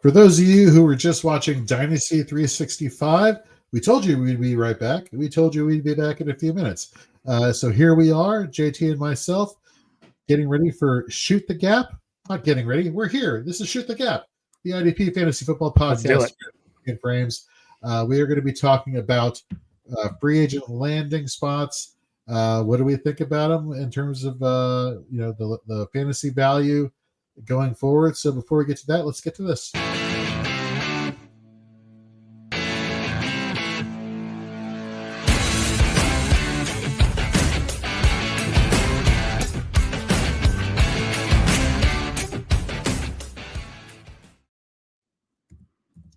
For those of you who were just watching Dynasty 365, we told you we'd be right back. We told you we'd be back in a few minutes. So here we are, JT and myself, getting ready for Shoot the Gap. Not getting ready. We're here. This is Shoot the Gap, the IDP Fantasy Football Podcast in frames. We are going to be talking about free agent landing spots. What do we think about them in terms of the fantasy value going forward? So before we get to that, let's get to this.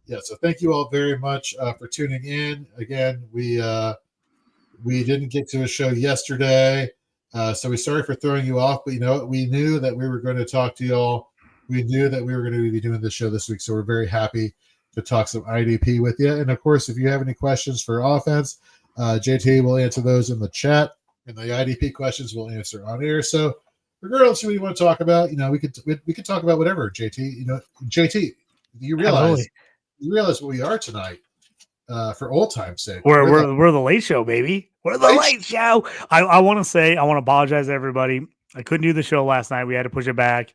Yeah, so thank you all very much for tuning in. Again, we didn't get to a show yesterday, so we sorry for throwing you off. But you know what? We knew that we were going to talk to y'all. We knew that we were going to be doing this show this week, so we're very happy to talk some IDP with you. And of course, if you have any questions for offense, JT will answer those in the chat, and the IDP questions we'll answer on air. So regardless of what you want to talk about, we could talk about whatever. JT, JT, you realize what we are tonight, for old time's sake. We're the late show, baby. We're the late show. I want to apologize to everybody. I couldn't do the show last night. We had to push it back.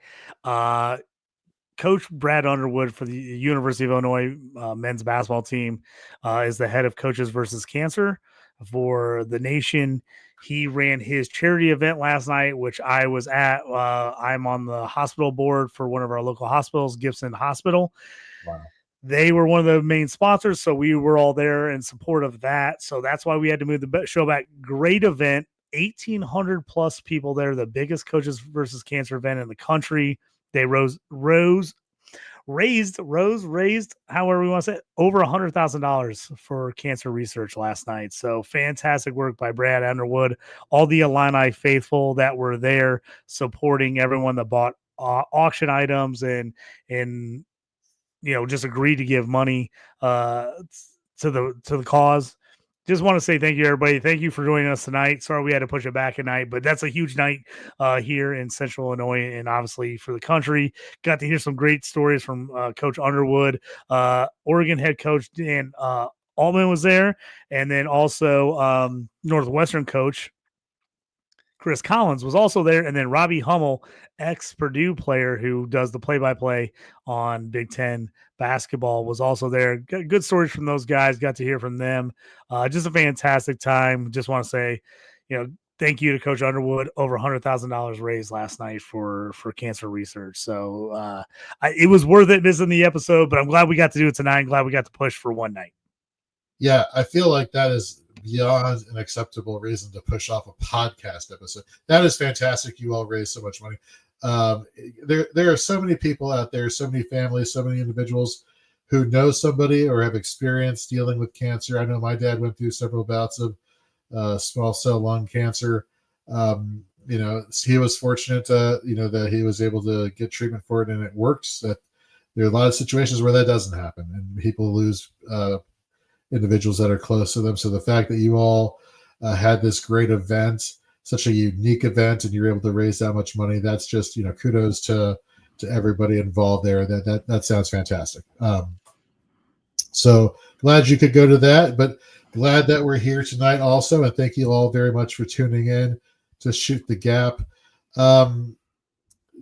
Coach Brad Underwood for the University of Illinois men's basketball team is the head of Coaches versus Cancer for the nation. He ran his charity event last night, which I was at. I'm on the hospital board for one of our local hospitals, Gibson Hospital. Wow. They were one of the main sponsors, so we were all there in support of that. So that's why we had to move the show back. Great event, 1,800 plus people there, the biggest Coaches versus Cancer event in the country. They raised, however we want to say it, over $100,000 for cancer research last night. So fantastic work by Brad Underwood, all the Illini faithful that were there supporting everyone that bought auction items and just agreed to give money to the cause. Just want to say thank you, everybody. Thank you for joining us tonight. Sorry we had to push it back a night, but that's a huge night here in Central Illinois and obviously for the country. Got to hear some great stories from Coach Underwood. Oregon head coach Dan Altman was there, and then also Northwestern coach Chris Collins was also there, and then Robbie Hummel, ex-Purdue player who does the play-by-play on Big Ten basketball, was also there. Good stories from those guys. Got to hear from them. Just a fantastic time. Just want to say, thank you to Coach Underwood. Over $100,000 raised last night for cancer research. So it was worth it missing the episode, but I'm glad we got to do it tonight. I'm glad we got to push for one night. Yeah, I feel like that is beyond an acceptable reason to push off a podcast episode. That is fantastic. You all raised so much money. There are so many people out there, so many families, so many individuals who know somebody or have experience dealing with cancer. I know my dad went through several bouts of small cell lung cancer. He was fortunate that he was able to get treatment for it and it works. That there are a lot of situations where that doesn't happen and people lose individuals that are close to them. So the fact that you all had this great event, such a unique event, and you're able to raise that much money, that's just, kudos to everybody involved there. That sounds fantastic. So glad you could go to that, but glad that we're here tonight also. And thank you all very much for tuning in to Shoot the Gap.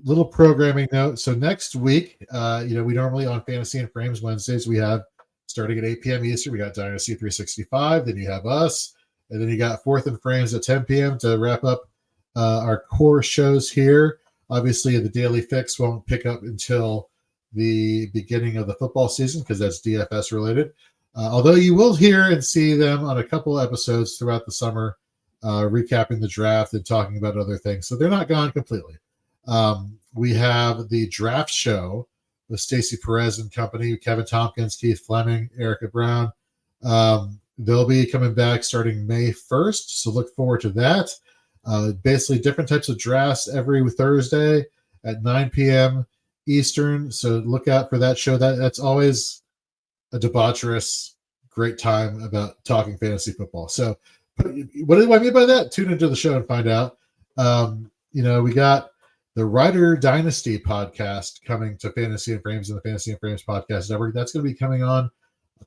Little programming note. So next week, we normally on Fantasy and Frames Wednesdays, we have starting at 8 p.m. Eastern, we got Dynasty 365. Then you have us. And then you got Fourth and Frames at 10 p.m. to wrap up our core shows here. Obviously, the Daily Fix won't pick up until the beginning of the football season because that's DFS related. Although you will hear and see them on a couple episodes throughout the summer, recapping the draft and talking about other things. So they're not gone completely. We have the draft show with Stacey Perez and company, Kevin Tompkins, Keith Fleming, Erica Brown. They'll be coming back starting May 1st, so look forward to that. Basically, different types of drafts every Thursday at 9 p.m. Eastern, so look out for that show. That's always a debaucherous, great time about talking fantasy football. So what do I mean by that? Tune into the show and find out. We got the Rider Dynasty podcast coming to Fantasy and Frames and the Fantasy and Frames podcast network. That's going to be coming on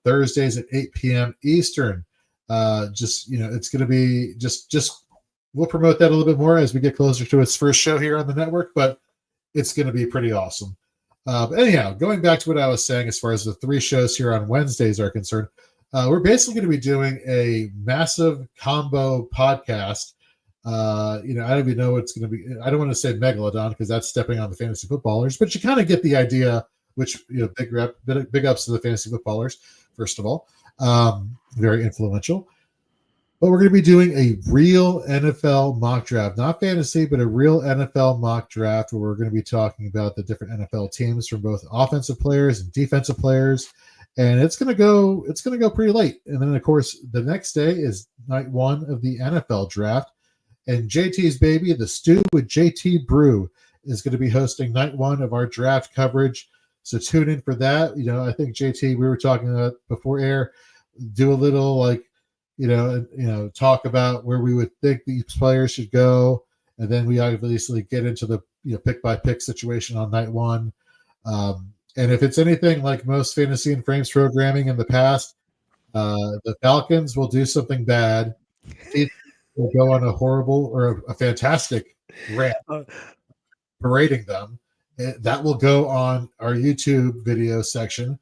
Thursdays at 8 p.m. Eastern. It's going to be just we'll promote that a little bit more as we get closer to its first show here on the network, but it's going to be pretty awesome. But anyhow, going back to what I was saying as far as the 3 shows here on Wednesdays are concerned, we're basically going to be doing a massive combo podcast. I don't even know what's going to be. I don't want to say megalodon because that's stepping on the fantasy footballers, but you kind of get the idea. Which big ups to the fantasy footballers, first of all, very influential. But we're going to be doing a real NFL mock draft, not fantasy, but a real NFL mock draft where we're going to be talking about the different NFL teams from both offensive players and defensive players. And it's going to go pretty late. And then, of course, the next day is night 1 of the NFL draft. And JT's baby, the Stew with JT Brew, is going to be hosting night 1 of our draft coverage. So tune in for that. I think JT, we were talking about before air, do a little talk about where we would think these players should go. And then we obviously get into the pick by pick situation on night 1. And if it's anything like most fantasy and frames programming in the past, the Falcons will do something bad. Will go on a horrible or a fantastic rant berating them. That will go on our YouTube video section.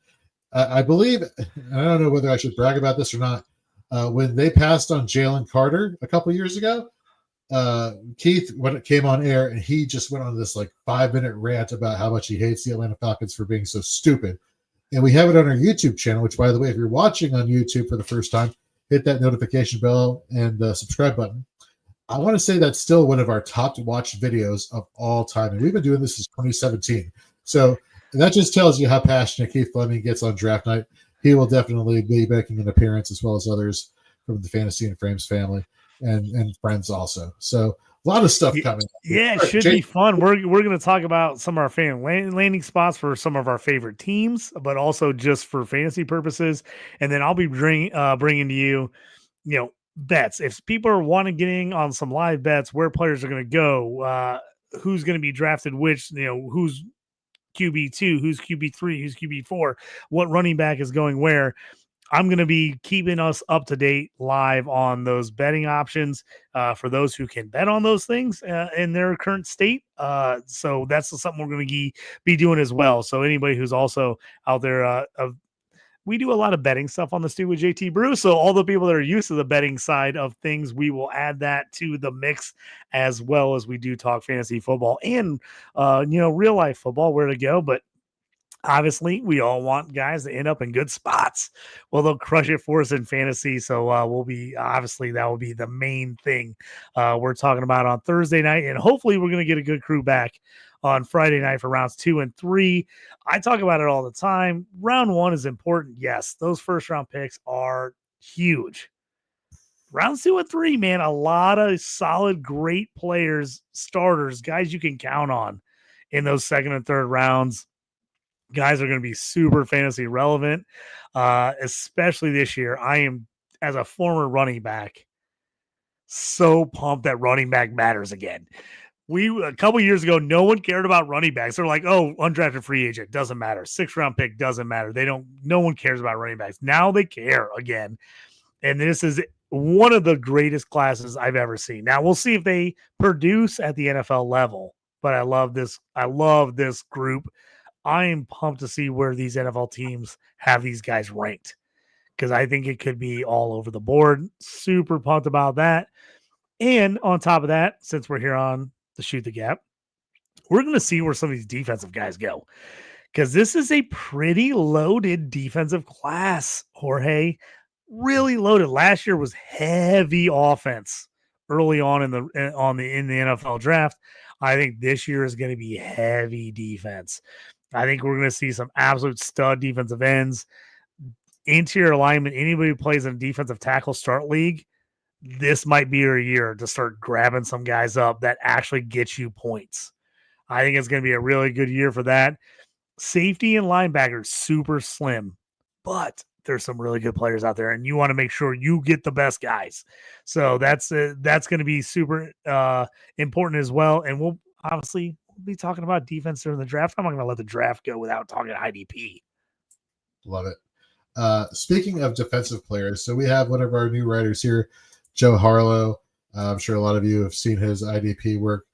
I believe, and I don't know whether I should brag about this or not, when they passed on Jalen Carter a couple years ago, Keith, when it came on air, and he just went on this 5-minute rant about how much he hates the Atlanta Falcons for being so stupid. And we have it on our YouTube channel, which, by the way, if you're watching on YouTube for the first time, hit that notification bell and subscribe button. I want to say that's still one of our top watched videos of all time. And we've been doing this since 2017. So that just tells you how passionate Keith Fleming gets on draft night. He will definitely be making an appearance as well as others from the Fantasy and Frames family and friends also. So a lot of stuff coming. Yeah, it should be fun. We're going to talk about some of our fan landing spots for some of our favorite teams, but also just for fantasy purposes. And then I'll be bringing to you, bets. If people are wanting to get in on some live bets, where players are going to go, who's going to be drafted, which, who's QB2, who's QB3, who's QB4, what running back is going where. I'm going to be keeping us up to date live on those betting options for those who can bet on those things in their current state. So that's something we're going to be doing as well. So anybody who's also out there, we do a lot of betting stuff on the Stew with JT Brew. So all the people that are used to the betting side of things, we will add that to the mix as well as we do talk fantasy football and, real life football, where to go. But obviously, we all want guys to end up in good spots. Well, they'll crush it for us in fantasy. So that will be the main thing we're talking about on Thursday night. And hopefully we're going to get a good crew back on Friday night for rounds 2 and 3. I talk about it all the time. Round 1 is important. Yes, those first round picks are huge. Rounds 2 and 3, man, a lot of solid, great players, starters, guys you can count on in those second and third rounds. Guys are going to be super fantasy relevant, especially this year. I am, as a former running back, so pumped that running back matters again. A couple years ago, no one cared about running backs. They're like, oh, undrafted free agent, doesn't matter. 6th round pick doesn't matter. No one cares about running backs. Now they care again. And this is one of the greatest classes I've ever seen. Now we'll see if they produce at the NFL level, but I love this group. I am pumped to see where these NFL teams have these guys ranked because I think it could be all over the board. Super pumped about that. And on top of that, since we're here on the Shoot the Gap, we're going to see where some of these defensive guys go because this is a pretty loaded defensive class, Jorge. Really loaded. Last year was heavy offense early on in the NFL draft. I think this year is going to be heavy defense. I think we're going to see some absolute stud defensive ends, interior alignment. Anybody who plays in a defensive tackle start league, this might be your year to start grabbing some guys up that actually get you points. I think it's going to be a really good year for that. Safety and linebackers, super slim, but there's some really good players out there, and you want to make sure you get the best guys. So that's going to be super important as well. And we'll obviously be talking about defense during the draft. I'm not going to let the draft go without talking IDP. Love it. Speaking of defensive players, so we have one of our new writers here, Joe Harlow. I'm sure a lot of you have seen his IDP work.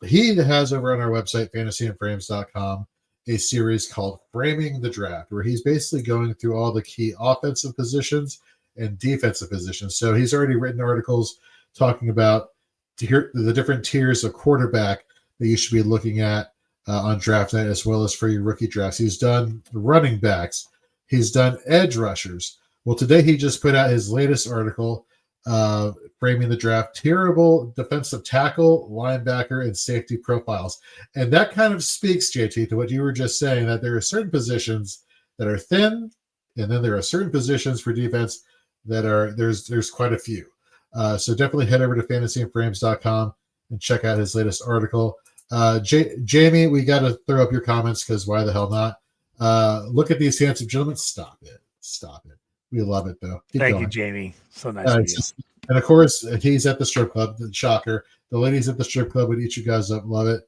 He has over on our website, fantasyandframes.com, a series called Framing the Draft, where he's basically going through all the key offensive positions and defensive positions. So he's already written articles talking about the different tiers of quarterback that you should be looking at on draft night, as well as for your rookie drafts. He's done running backs. He's done edge rushers. Well, today he just put out his latest article, Framing the Draft, terrible defensive tackle, linebacker, and safety profiles. And that kind of speaks, JT, to what you were just saying, that there are certain positions that are thin, and then there are certain positions for defense that are, there's quite a few. So definitely head over to fantasyandframes.com and check out his latest article. Jamie, we got to throw up your comments because why the hell not? Look at these handsome gentlemen. Stop it. We love it, though. Keep Thank going. you, Jamie. So nice of you. And, of course, he's at the strip club. The shocker. The ladies at the strip club would eat you guys up. Love it.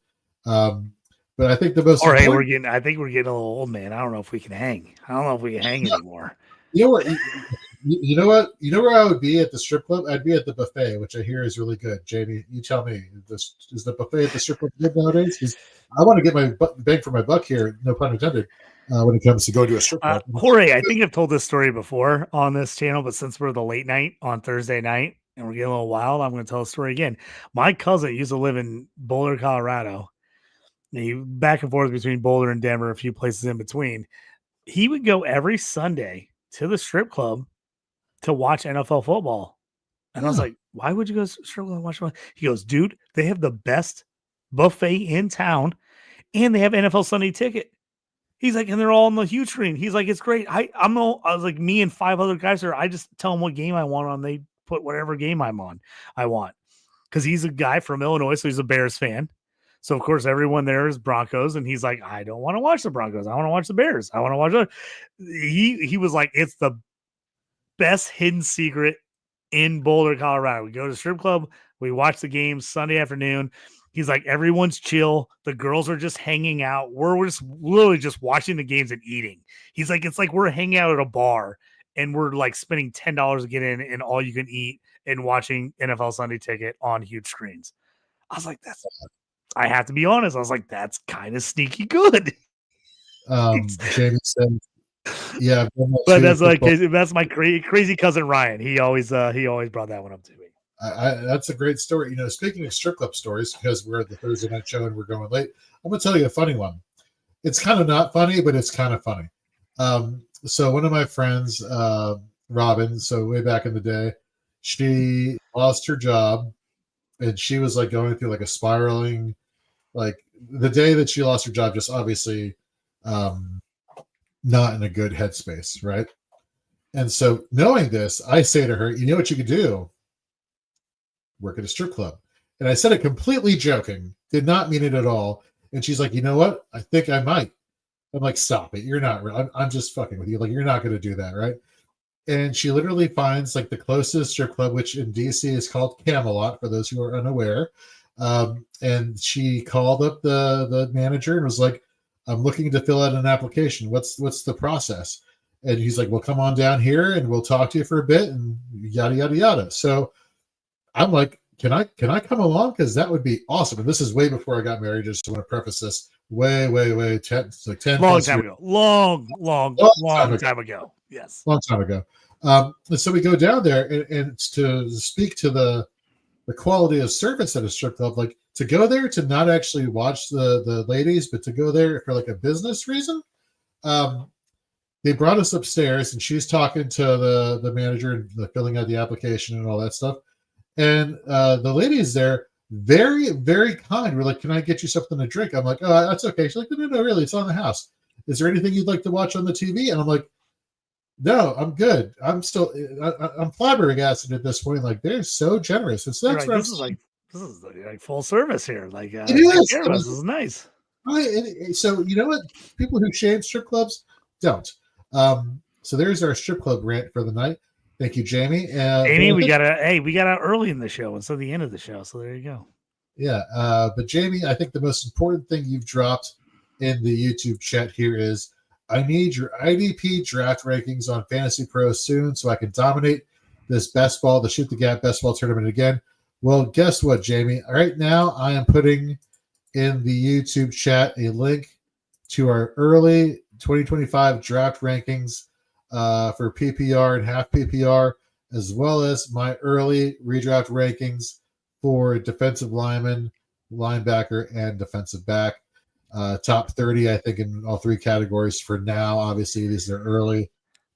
But I think the most I think we're getting a little old, man. I don't know if we can hang. I don't know if we can hang anymore. You know what? You know what? You know where I would be at the strip club? I'd be at the buffet, which I hear is really good. Jamie, you tell me. Is the buffet at the strip club good nowadays? Because I want to get my bang for my buck here, no pun intended, when it comes to going to a strip club. Jorge, I think I've told this story before on this channel, but since we're the late night on Thursday night and we're getting a little wild, I'm going to tell the story again. My cousin used to live in Boulder, Colorado. He back and forth between Boulder and Denver, a few places in between. He would go every Sunday to the strip club to watch NFL football. And I was like, why would you go to the strip club and watch football? He goes, dude, they have the best buffet in town and they have NFL Sunday ticket. He's like, and they're all on the huge screen. He's like, it's great. I was like, me and 5 other guys there. I just tell them what game I want on. They put whatever game I want. Because he's a guy from Illinois, so he's a Bears fan. So, of course, everyone there is Broncos. And he's like, I don't want to watch the Broncos. I want to watch the Bears. I want to watch it. He was like, it's the best hidden secret in Boulder, Colorado. We go to the strip club. We watch the game Sunday afternoon. He's like, everyone's chill. The girls are just hanging out. We're just literally just watching the games and eating. He's like, it's like we're hanging out at a bar and we're like spending $10 to get in and all you can eat and watching NFL Sunday ticket on huge screens. I was like, I have to be honest. I was like, that's kind of sneaky good. Jamie said, yeah, but that's my crazy cousin Ryan. He always brought that one up to me. That's a great story. You know, speaking of strip club stories, because we're at the Thursday night show and we're going late, I'm going to tell you a funny one. It's kind of not funny, but it's kind of funny. So one of my friends, Robin, so way back in the day, she lost her job and she was like going through like a spiraling, like the day that she lost her job, just obviously not in a good headspace, right? And so knowing this, I say to her, you know what you could do? Work at a strip club. And I said it completely joking, did not mean it at all. And she's like, you know what? I think I might. I'm like, stop it. You're not real. I'm just fucking with you. Like, you're not going to do that, right? And she literally finds like the closest strip club, which in DC is called Camelot, for those who are unaware. And she called up the manager and was like, I'm looking to fill out an application. What's the process? And he's like, well, come on down here and we'll talk to you for a bit and yada, yada, yada. So I'm like, can I come along? Because that would be awesome. And this is way before I got married. Just want to preface this. Way 10 long time ago. Long time ago. Yes. Long time ago. And so we go down there and to speak to the quality of service at a strip club, like to go there to not actually watch the ladies, but to go there for like a business reason. They brought us upstairs and she's talking to the manager and filling out the application and all that stuff. And the ladies there, very, very kind. We're like, can I get you something to drink? I'm like, oh, that's okay. She's like, no, really, it's on the house. Is there anything you'd like to watch on the TV? And I'm like, no, I'm good. I'm flabbergasted at this point. Like, they're so generous. And so that's right, this is like full service here. Like, it is. This is nice. Right. So you know what? People who shame strip clubs don't. So there's our strip club rant for the night. Thank you, Jamie. Jamie, we got out early in the show instead of the end of the show. So there you go. Yeah. But Jamie, I think the most important thing you've dropped in the YouTube chat here is I need your IDP draft rankings on Fantasy Pro soon so I can dominate this the Shoot the Gap best ball tournament again. Well, guess what, Jamie? Right now, I am putting in the YouTube chat a link to our early 2025 draft rankings for PPR and half PPR, as well as my early redraft rankings for defensive lineman, linebacker, and defensive back. Top 30, I think, in all three categories for now. Obviously, these are early.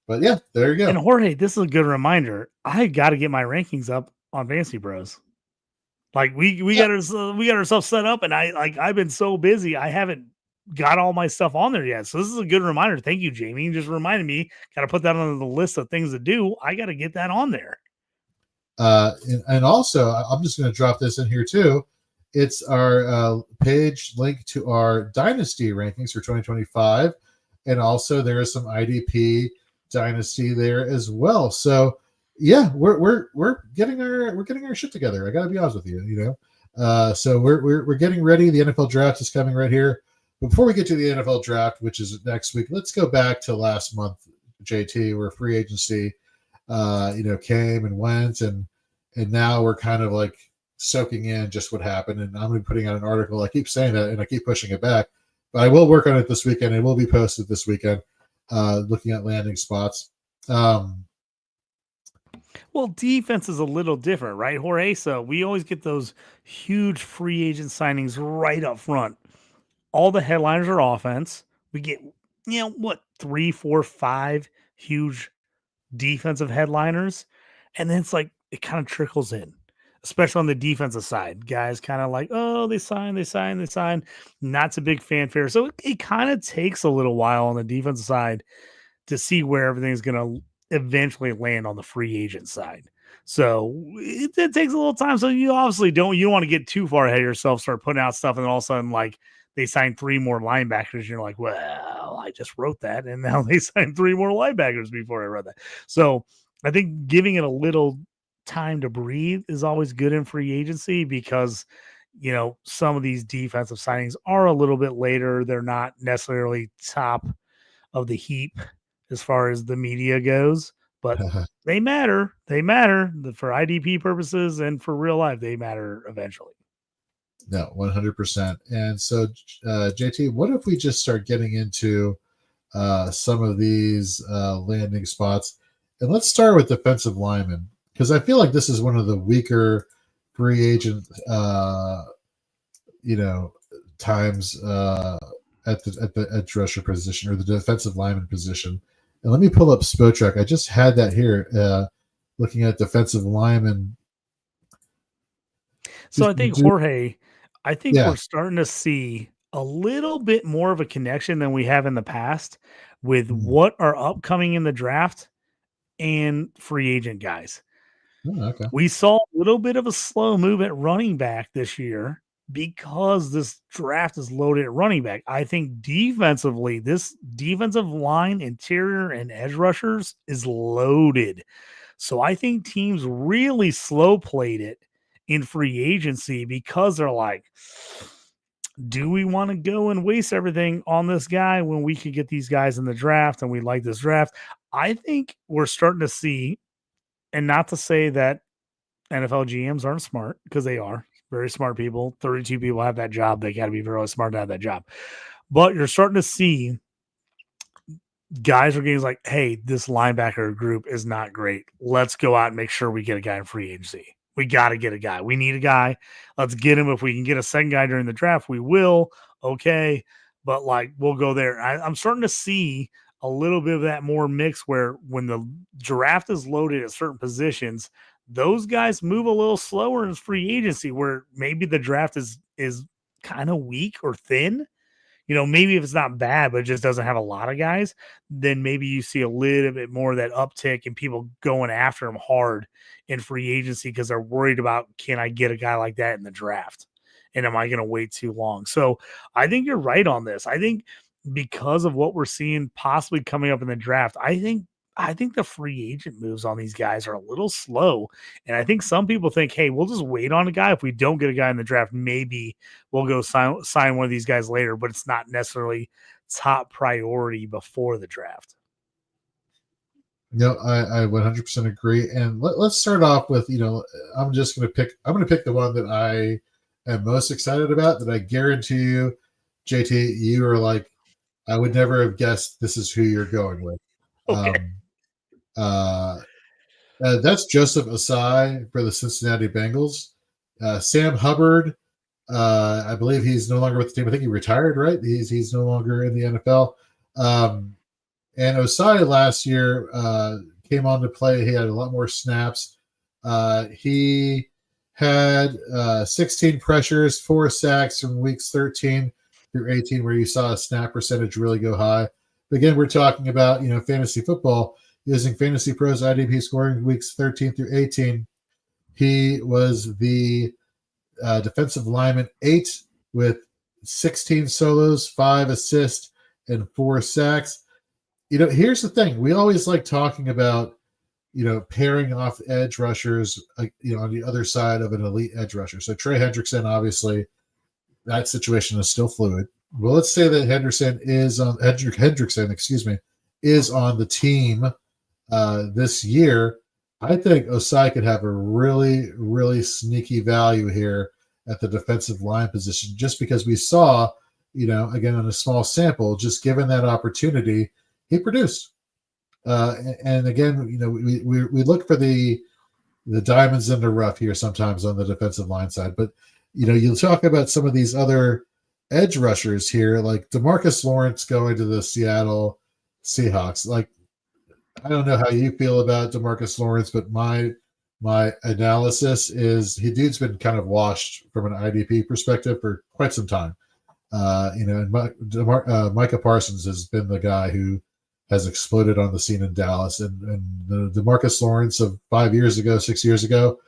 But yeah, there you go. And Jorge, this is a good reminder. I got to get my rankings up on Fantasy Bros. Like we got ourselves set up, and I've been so busy, I haven't got all my stuff on there yet. So this is a good reminder. Thank you, Jamie. You just reminded me. Got to put that on the list of things to do. I got to get that on there. And also, I'm just going to drop this in here too. It's our page link to our Dynasty rankings for 2025, and also there is some IDP Dynasty there as well. So yeah, we're getting our shit together. I got to be honest with you, so we're getting ready. The NFL draft is coming right here. Before we get to the NFL draft, which is next week, let's go back to last month, JT, where free agency, came and went, and now we're kind of like soaking in just what happened. And I'm going to be putting out an article. I keep saying that, and I keep pushing it back, but I will work on it this weekend. It will be posted this weekend, looking at landing spots. Well, defense is a little different, right, Jorge? So we always get those huge free agent signings right up front. All the headliners are offense. We get, 3, 4, 5 huge defensive headliners. And then it's like, it kind of trickles in, especially on the defensive side. Guys kind of like, oh, they sign. Not a big fanfare. So it kind of takes a little while on the defensive side to see where everything's going to eventually land on the free agent side. So it takes a little time. So you obviously don't want to get too far ahead of yourself, start putting out stuff, and then all of a sudden, like, they signed 3 more linebackers. And you're like, well, I just wrote that, and now they signed 3 more linebackers before I wrote that. So I think giving it a little time to breathe is always good in free agency because, some of these defensive signings are a little bit later. They're not necessarily top of the heap as far as the media goes, but they matter. They matter for IDP purposes and for real life. They matter eventually. No, 100%. And so, JT, what if we just start getting into some of these landing spots? And let's start with defensive linemen, because I feel like this is one of the weaker free agent, times at the edge rusher position or the defensive lineman position. And let me pull up Spotrac. I just had that here, looking at defensive linemen. So I think, Jorge, we're starting to see a little bit more of a connection than we have in the past with what are upcoming in the draft and free agent guys. Oh, okay. We saw a little bit of a slow move at running back this year because this draft is loaded at running back. I think defensively, this defensive line, interior, and edge rushers is loaded. So I think teams really slow played it in free agency because they're like, do we want to go and waste everything on this guy when we could get these guys in the draft and we like this draft? I think we're starting to see, and not to say that NFL GMs aren't smart, because they are very smart people. 32 people have that job. They got to be very smart to have that job. But you're starting to see guys are getting like, hey, this linebacker group is not great. Let's go out and make sure we get a guy in free agency. We got to get a guy. We need a guy. Let's get him. If we can get a second guy during the draft, we will. Okay. But we'll go there. I'm starting to see a little bit of that more mix where when the draft is loaded at certain positions, those guys move a little slower in free agency where maybe the draft is kind of weak or thin. Maybe if it's not bad, but it just doesn't have a lot of guys, then maybe you see a little bit more of that uptick and people going after them hard in free agency because they're worried about, can I get a guy like that in the draft? And am I going to wait too long? So I think you're right on this. I think because of what we're seeing possibly coming up in the draft, I think I think the free agent moves on these guys are a little slow. And I think some people think, hey, we'll just wait on a guy. If we don't get a guy in the draft, maybe we'll go sign one of these guys later, but it's not necessarily top priority before the draft. No, I 100% agree. And let's start off with, I'm going to pick the one that I am most excited about, that I guarantee you, JT, you are like, I would never have guessed this is who you're going with. Okay. That's Joseph Asai for the Cincinnati Bengals. Sam Hubbard, I believe he's no longer with the team. I think he retired, right? He's no longer in the NFL. And Osai last year came on to play. He had a lot more snaps. He had 16 pressures, 4 sacks from weeks 13 through 18, where you saw a snap percentage really go high. But again, we're talking about fantasy football using Fantasy Pros IDP scoring weeks 13 through 18. He was the defensive lineman 8 with 16 solos, 5 assists, and 4 sacks. Here's the thing. We always like talking about, pairing off edge rushers, on the other side of an elite edge rusher. So Trey Hendrickson, obviously, that situation is still fluid. Well, let's say that Hendrickson is on the team this year. I think Osai could have a really, really sneaky value here at the defensive line position, just because we saw, again, on a small sample, just given that opportunity, he produced. And again, we look for the diamonds in the rough here sometimes on the defensive line side. But, you'll talk about some of these other edge rushers here, like DeMarcus Lawrence going to the Seattle Seahawks. Like, I don't know how you feel about DeMarcus Lawrence, but my analysis is dude's been kind of washed from an IDP perspective for quite some time. And Micah Parsons has been the guy who has exploded on the scene in Dallas, and the DeMarcus Lawrence of 6 years ago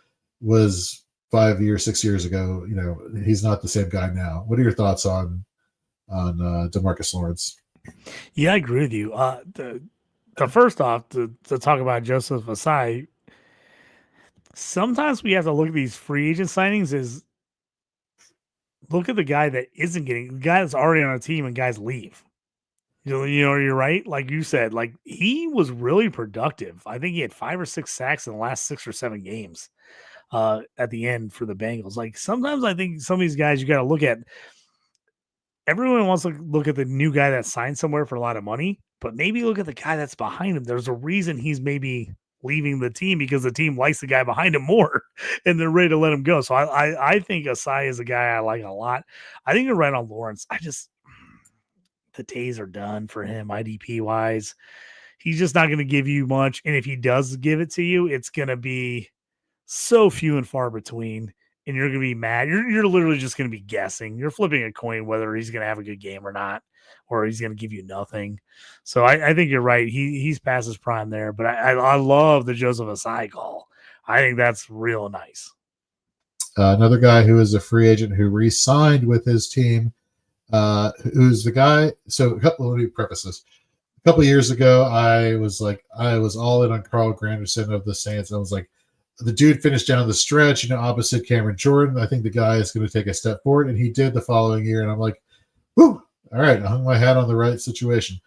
was 6 years ago. He's not the same guy now. What are your thoughts on DeMarcus Lawrence? Yeah, I agree with you. The first off, to talk about Joseph Asai, sometimes we have to look at these free agent signings is look at the guy that isn't getting, the guy that's already on a team and guys leave. You're right. Like you said, like he was really productive. I think he had 5 or 6 sacks in the last 6 or 7 games at the end for the Bengals. Like sometimes I think some of these guys you got to look at. Everyone wants to look at the new guy that signed somewhere for a lot of money, but maybe look at the guy that's behind him. There's a reason he's maybe leaving the team, because the team likes the guy behind him more and they're ready to let him go. So I think Asai is a guy I like a lot. I think you're right on Lawrence. The days are done for him IDP wise. He's just not going to give you much. And if he does give it to you, it's going to be so few and far between. And you're going to be mad. You're literally just going to be guessing. You're flipping a coin whether he's going to have a good game or not, or he's going to give you nothing. So I think you're right. He's past his prime there. But I love the Joseph Asai call. I think that's real nice. Another guy who is a free agent who re-signed with his team, who's the guy. So let me preface this. A couple of years ago, I was all in on Carl Granderson of the Saints. I was like, the dude finished down the stretch, opposite Cameron Jordan. I think the guy is going to take a step forward, and he did the following year. And I'm like, whoo, all right, I hung my hat on the right situation.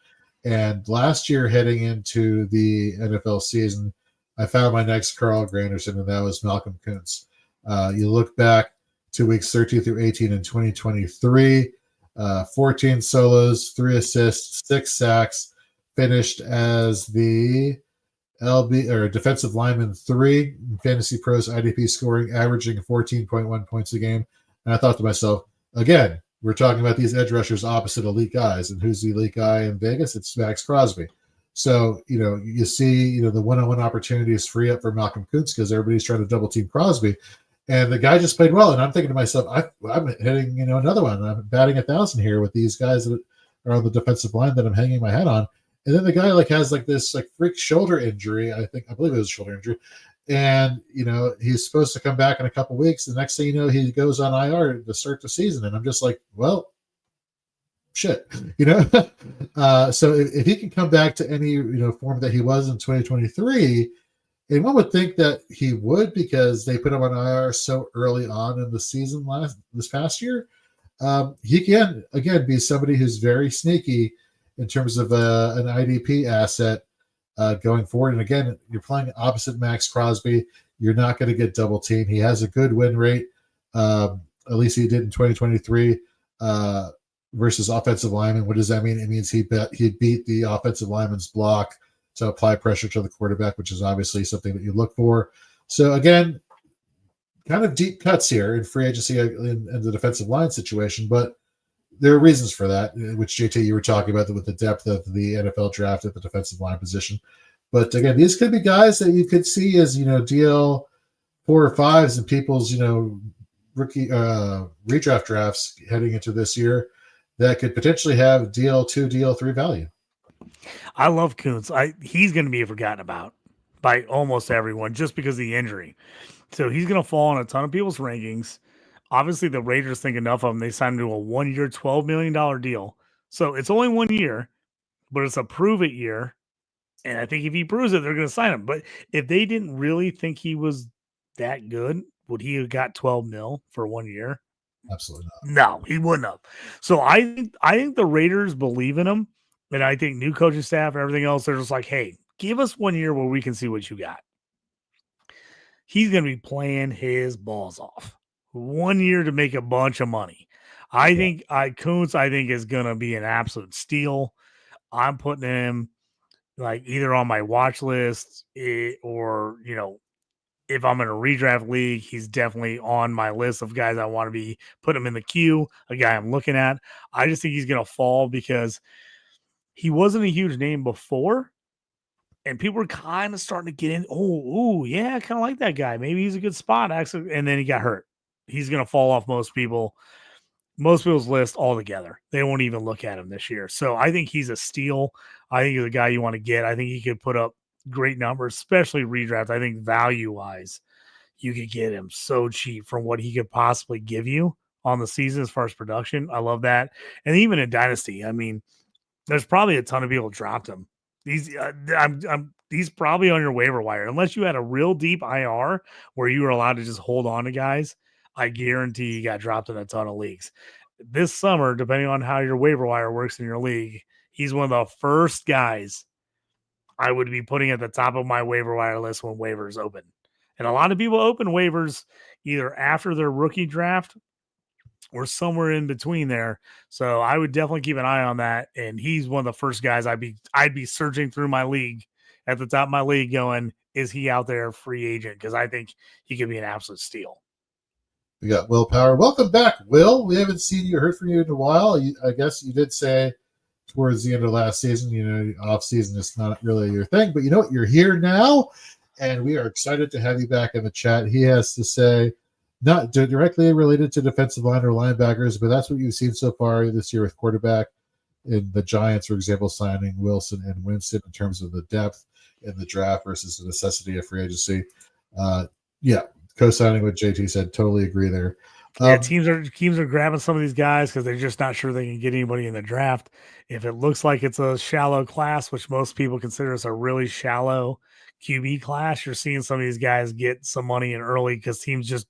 And last year, heading into the NFL season, I found my next Carl Granderson, and that was Malcolm Kuntz. You look back to weeks 13 through 18 in 2023, 14 solos, 3 assists, 6 sacks, finished as the LB or defensive lineman 3 in Fantasy Pros IDP scoring, averaging 14.1 points a game. And I thought to myself, again, we're talking about these edge rushers opposite elite guys. And who's the elite guy in Vegas? It's Max Crosby. So, you see, the one-on-one opportunities free up for Malcolm Kuntz because everybody's trying to double team Crosby. And the guy just played well. And I'm thinking to myself, I'm hitting, another one. I'm batting 1,000 here with these guys that are on the defensive line that I'm hanging my hat on. And then the guy has this freak shoulder injury. I believe it was a shoulder injury. And, he's supposed to come back in a couple weeks. The next thing you know, he goes on IR to start the season. And I'm just like, well, shit, So if he can come back to any, form that he was in 2023, and one would think that he would because they put him on IR so early on in the season this past year. He can, again, be somebody who's very sneaky in terms of an IDP asset going forward. And again, you're playing opposite Max Crosby. You're not going to get double teamed. He has a good win rate. At least he did in 2023 versus offensive linemen. What does that mean? It means he beat the offensive lineman's block to apply pressure to the quarterback, which is obviously something that you look for. So again, kind of deep cuts here in free agency in the defensive line situation, but there are reasons for that, which JT, you were talking about with the depth of the NFL draft at the defensive line position. But again, these could be guys that you could see as, DL 4 or 5s in people's, rookie redraft drafts heading into this year that could potentially have DL2, DL3 value. I love Kuntz. He's going to be forgotten about by almost everyone just because of the injury. So he's going to fall on a ton of people's rankings. Obviously, the Raiders think enough of him. They signed him to a 1-year, $12 million deal. So it's only 1 year, but it's a prove-it year. And I think if he proves it, they're going to sign him. But if they didn't really think he was that good, would he have got 12 mil for 1 year? Absolutely not. No, he wouldn't have. So I think the Raiders believe in him. And I think new coaching staff and everything else, they're just like, hey, give us 1 year where we can see what you got. He's going to be playing his balls off. 1 year to make a bunch of money. I think Kuntz, is going to be an absolute steal. I'm putting him like either on my watch list or, if I'm in a redraft league, he's definitely on my list of guys I want to be put him in the queue, a guy I'm looking at. I just think he's going to fall because he wasn't a huge name before. And people were kind of starting to get in. Oh, yeah, I kind of like that guy. Maybe he's a good spot, actually. And then he got hurt. He's going to fall off most people's list altogether. They won't even look at him this year. So I think he's a steal. I think he's a guy you want to get. I think he could put up great numbers, especially redraft. I think value-wise, you could get him so cheap from what he could possibly give you on the season as far as production. I love that. And even in Dynasty, there's probably a ton of people dropped him. He's probably on your waiver wire. Unless you had a real deep IR where you were allowed to just hold on to guys, I guarantee he got dropped in a ton of leagues. This summer, depending on how your waiver wire works in your league, he's one of the first guys I would be putting at the top of my waiver wire list when waivers open. And a lot of people open waivers either after their rookie draft or somewhere in between there. So I would definitely keep an eye on that. And he's one of the first guys I'd be searching through my league at the top of my league going, is he out there free agent? Because I think he could be an absolute steal. We got Will Power. Welcome back, Will. We haven't seen you or heard from you in a while. I guess you did say towards the end of last season, off season is not really your thing, but you're here now, and we are excited to have you back in the chat. He has to say, not directly related to defensive line or linebackers, but that's what you've seen so far this year with quarterback. In the Giants, for example, signing Wilson and Winston in terms of the depth in the draft versus the necessity of free agency. Co-signing what JT said, totally agree there. Teams are grabbing some of these guys because they're just not sure they can get anybody in the draft. If it looks like it's a shallow class, which most people consider as a really shallow QB class, you're seeing some of these guys get some money in early because teams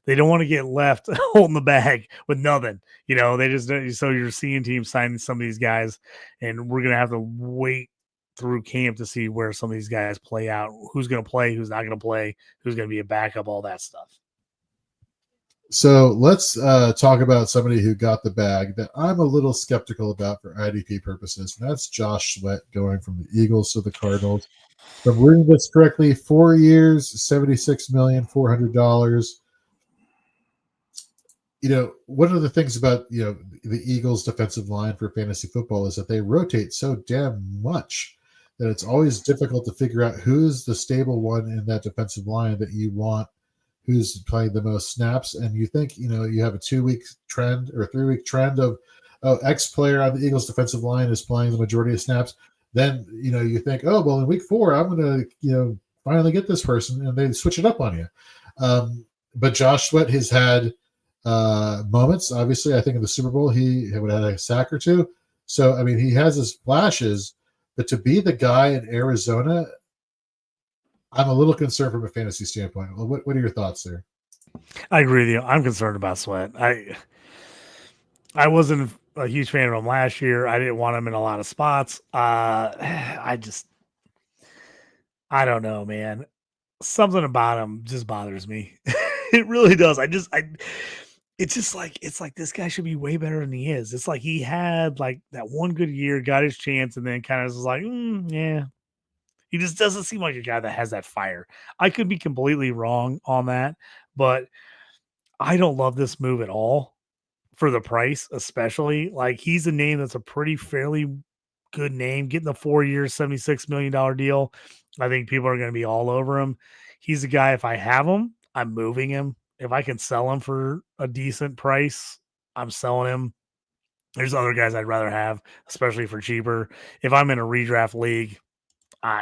they don't want to get left holding the bag with nothing. So you're seeing teams signing some of these guys, and we're going to have to wait through camp to see where some of these guys play out, who's going to play, who's not going to play, who's going to be a backup, all that stuff. So let's talk about somebody who got the bag that I'm a little skeptical about for IDP purposes. And that's Josh Sweat going from the Eagles to the Cardinals. If I'm reading this correctly, 4 years, $76,400,000. One of the things about, the Eagles defensive line for fantasy football is that they rotate so damn much that it's always difficult to figure out who's the stable one in that defensive line that you want, who's playing the most snaps. And you think, you have a 2-week trend or a 3-week trend of, X player on the Eagles defensive line is playing the majority of snaps. Then, you think, in week 4, I'm going to, finally get this person, and they switch it up on you. But Josh Sweat has had moments. Obviously, I think in the Super Bowl he would have had a sack or two. So I mean, he has his flashes, but to be the guy in Arizona, I'm a little concerned from a fantasy standpoint. What are your thoughts there? I agree with you. I'm concerned about Sweat. I wasn't a huge fan of him last year. I didn't want him in a lot of spots. I don't know, man. Something about him just bothers me. It really does. It's like this guy should be way better than he is. It's like he had like that one good year, got his chance, and then kind of was like, yeah. He just doesn't seem like a guy that has that fire. I could be completely wrong on that, but I don't love this move at all for the price, especially. Like, he's a name that's a pretty fairly good name. Getting the 4 years, $76 million deal, I think people are going to be all over him. He's a guy, if I have him, I'm moving him. If I can sell him for a decent price, I'm selling him. There's other guys I'd rather have, especially for cheaper. If I'm in a redraft league,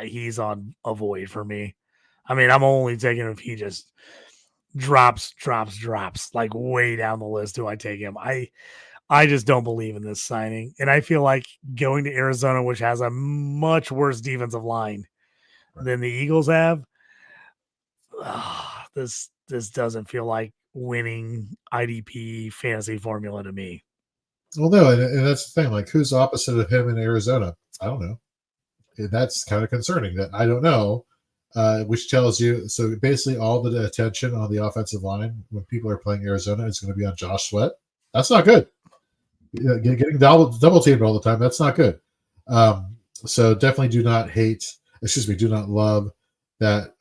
he's on a void for me. I mean, I'm only taking him if he just drops like way down the list. Do I take him? I just don't believe in this signing, and I feel like going to Arizona, which has a much worse defensive line than the Eagles have. This doesn't feel like winning IDP fantasy formula to me. Well, no, and that's the thing. Like, who's opposite of him in Arizona? I don't know. And that's kind of concerning that I don't know, which tells you. So basically, all the attention on the offensive line when people are playing Arizona is going to be on Josh Sweat. That's not good. Getting double teamed all the time. That's not good. So definitely do not love that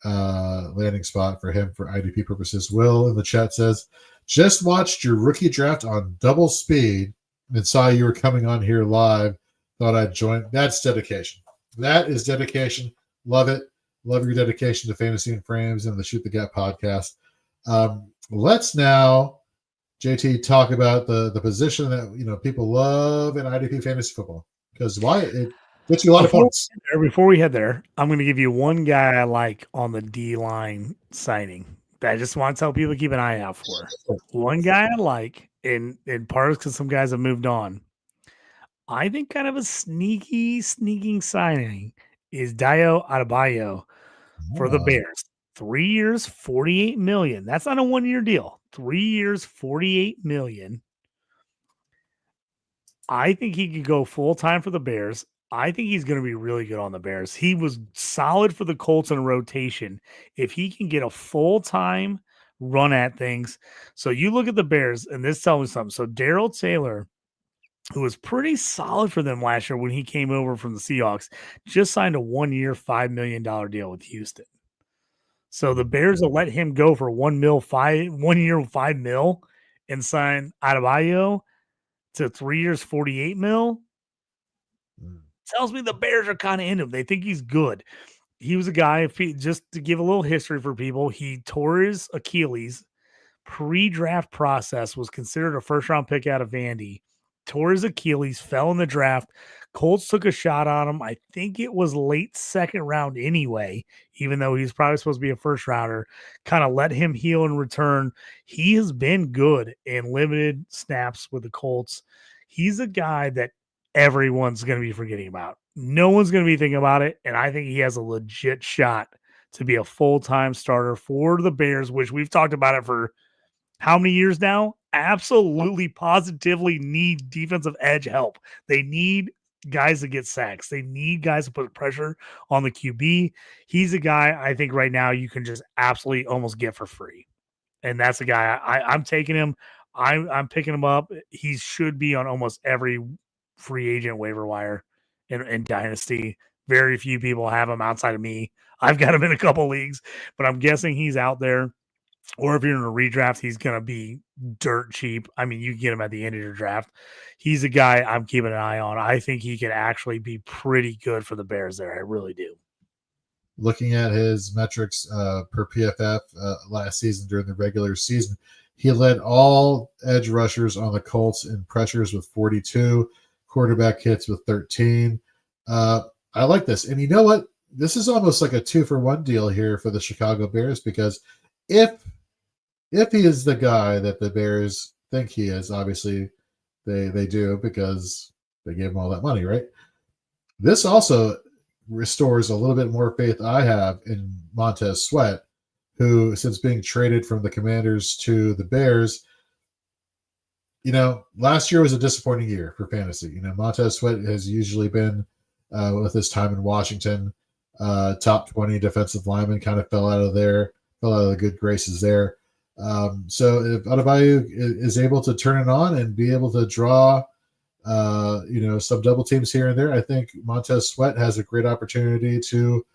landing spot for him for IDP purposes. Will in the chat says, just watched your rookie draft on double speed and saw you were coming on here live. Thought I'd join. That's dedication. That is dedication. Love it. Love your dedication to Fantasy and Frames and the Shoot the Gap podcast. Let's now, JT, talk about the position that people love in IDP Fantasy Football, because it gets you a lot of points. Before we head there, I'm going to give you one guy I like on the D line signing that I just want to tell people to keep an eye out for. One guy I like, in part because some guys have moved on. I think kind of a sneaking signing is Dayo Adebayo for the Bears. 3 years, $48 million. That's not a 1 year deal. 3 years, $48 million. I think he could go full time for the Bears. I think he's going to be really good on the Bears. He was solid for the Colts in a rotation. If he can get a full time run at things. So you look at the Bears, and this tells me something. So Darrell Taylor, who was pretty solid for them last year when he came over from the Seahawks, just signed a 1 year, $5 million deal with Houston. So the Bears will let him go for 1 year, $5 million, and sign Adebayo to 3 years, $48 million. Tells me the Bears are kind of into him. They think he's good. He was a guy, just to give a little history for people, he tore his Achilles. Pre-draft process, was considered a first-round pick out of Vandy. Tore his Achilles, fell in the draft. Colts took a shot on him. I think it was late second round anyway, even though he's probably supposed to be a first rounder. Kind of let him heal and return. He has been good in limited snaps with the Colts. He's a guy that everyone's going to be forgetting about. No one's going to be thinking about it, and I think he has a legit shot to be a full-time starter for the Bears, which we've talked about it for how many years now? Absolutely, positively need defensive edge help. They need guys to get sacks. They need guys to put pressure on the QB. He's a guy I think right now you can just absolutely almost get for free. And that's a guy I'm taking him. I'm picking him up. He should be on almost every free agent waiver wire in Dynasty. Very few people have him outside of me. I've got him in a couple leagues, but I'm guessing he's out there. Or if you're in a redraft, he's going to be dirt cheap. I mean, you can get him at the end of your draft. He's a guy I'm keeping an eye on. I think he could actually be pretty good for the Bears there. I really do. Looking at his metrics per PFF last season during the regular season, he led all edge rushers on the Colts in pressures with 42, quarterback hits with 13. I like this. And you know what? This is almost like a 2-for-1 deal here for the Chicago Bears, because if if he is the guy that the Bears think he is. Obviously, they do because they gave him all that money, right? This also restores a little bit more faith I have in Montez Sweat, who, since being traded from the Commanders to the Bears, last year was a disappointing year for fantasy. Montez Sweat has usually been, with his time in Washington, top 20 defensive lineman, kind of fell out of the good graces there. So if Adebayo is able to turn it on and be able to draw, some double teams here and there, I think Montez Sweat has a great opportunity to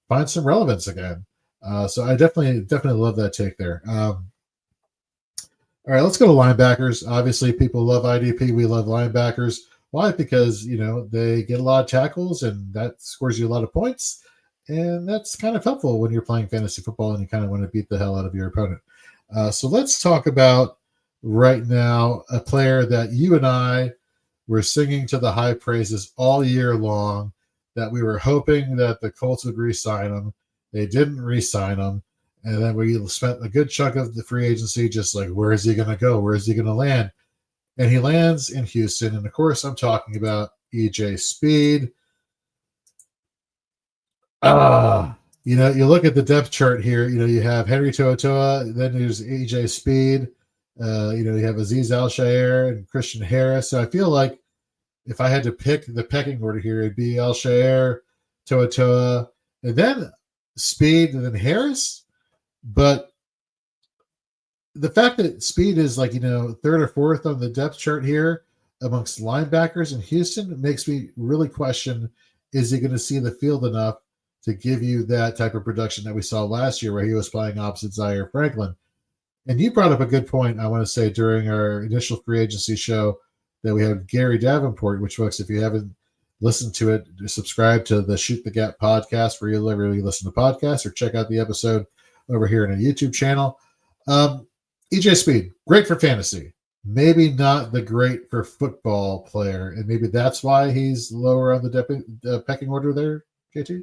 find some relevance again. So I definitely love that take there. All right, let's go to linebackers. Obviously, people love IDP. We love linebackers. Why? Because, they get a lot of tackles, and that scores you a lot of points. And that's kind of helpful when you're playing fantasy football and you kind of want to beat the hell out of your opponent. So let's talk about right now a player that you and I were singing to the high praises all year long, that we were hoping that the Colts would re-sign him. They didn't re-sign him. And then we spent a good chunk of the free agency just like, where is he going to go? Where is he going to land? And he lands in Houston. And, of course, I'm talking about EJ Speed. You look at the depth chart here. You have Henry To'oTo'o. Then there's EJ Speed. You have Azeez Al-Shaair and Christian Harris. So I feel like if I had to pick the pecking order here, it'd be Al-Shaair, To'oTo'o, and then Speed, and then Harris. But the fact that Speed is third or fourth on the depth chart here amongst linebackers in Houston makes me really question, is he going to see the field enough to give you that type of production that we saw last year where he was playing opposite Zaire Franklin? And you brought up a good point, I want to say, during our initial free agency show that we had Gary Davenport, which, folks, if you haven't listened to it, subscribe to the Shoot the Gap podcast where you literally listen to podcasts, or check out the episode over here in a YouTube channel. EJ Speed, great for fantasy. Maybe not the great for football player, and maybe that's why he's lower on the pecking order there, JT?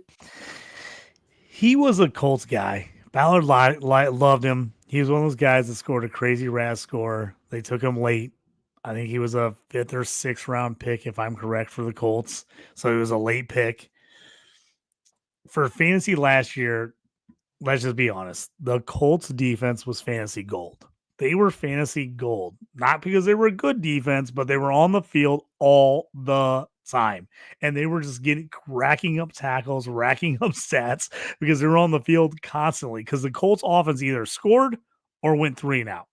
He was a Colts guy. Ballard loved him. He was one of those guys that scored a crazy RAS score. They took him late. I think he was a 5th or 6th round pick, if I'm correct, for the Colts. So he was a late pick. For fantasy last year, let's just be honest, the Colts defense was fantasy gold. They were fantasy gold, not because they were a good defense, but they were on the field all the time. And they were just racking up tackles, racking up stats because they were on the field constantly, because the Colts offense either scored or went 3 and out.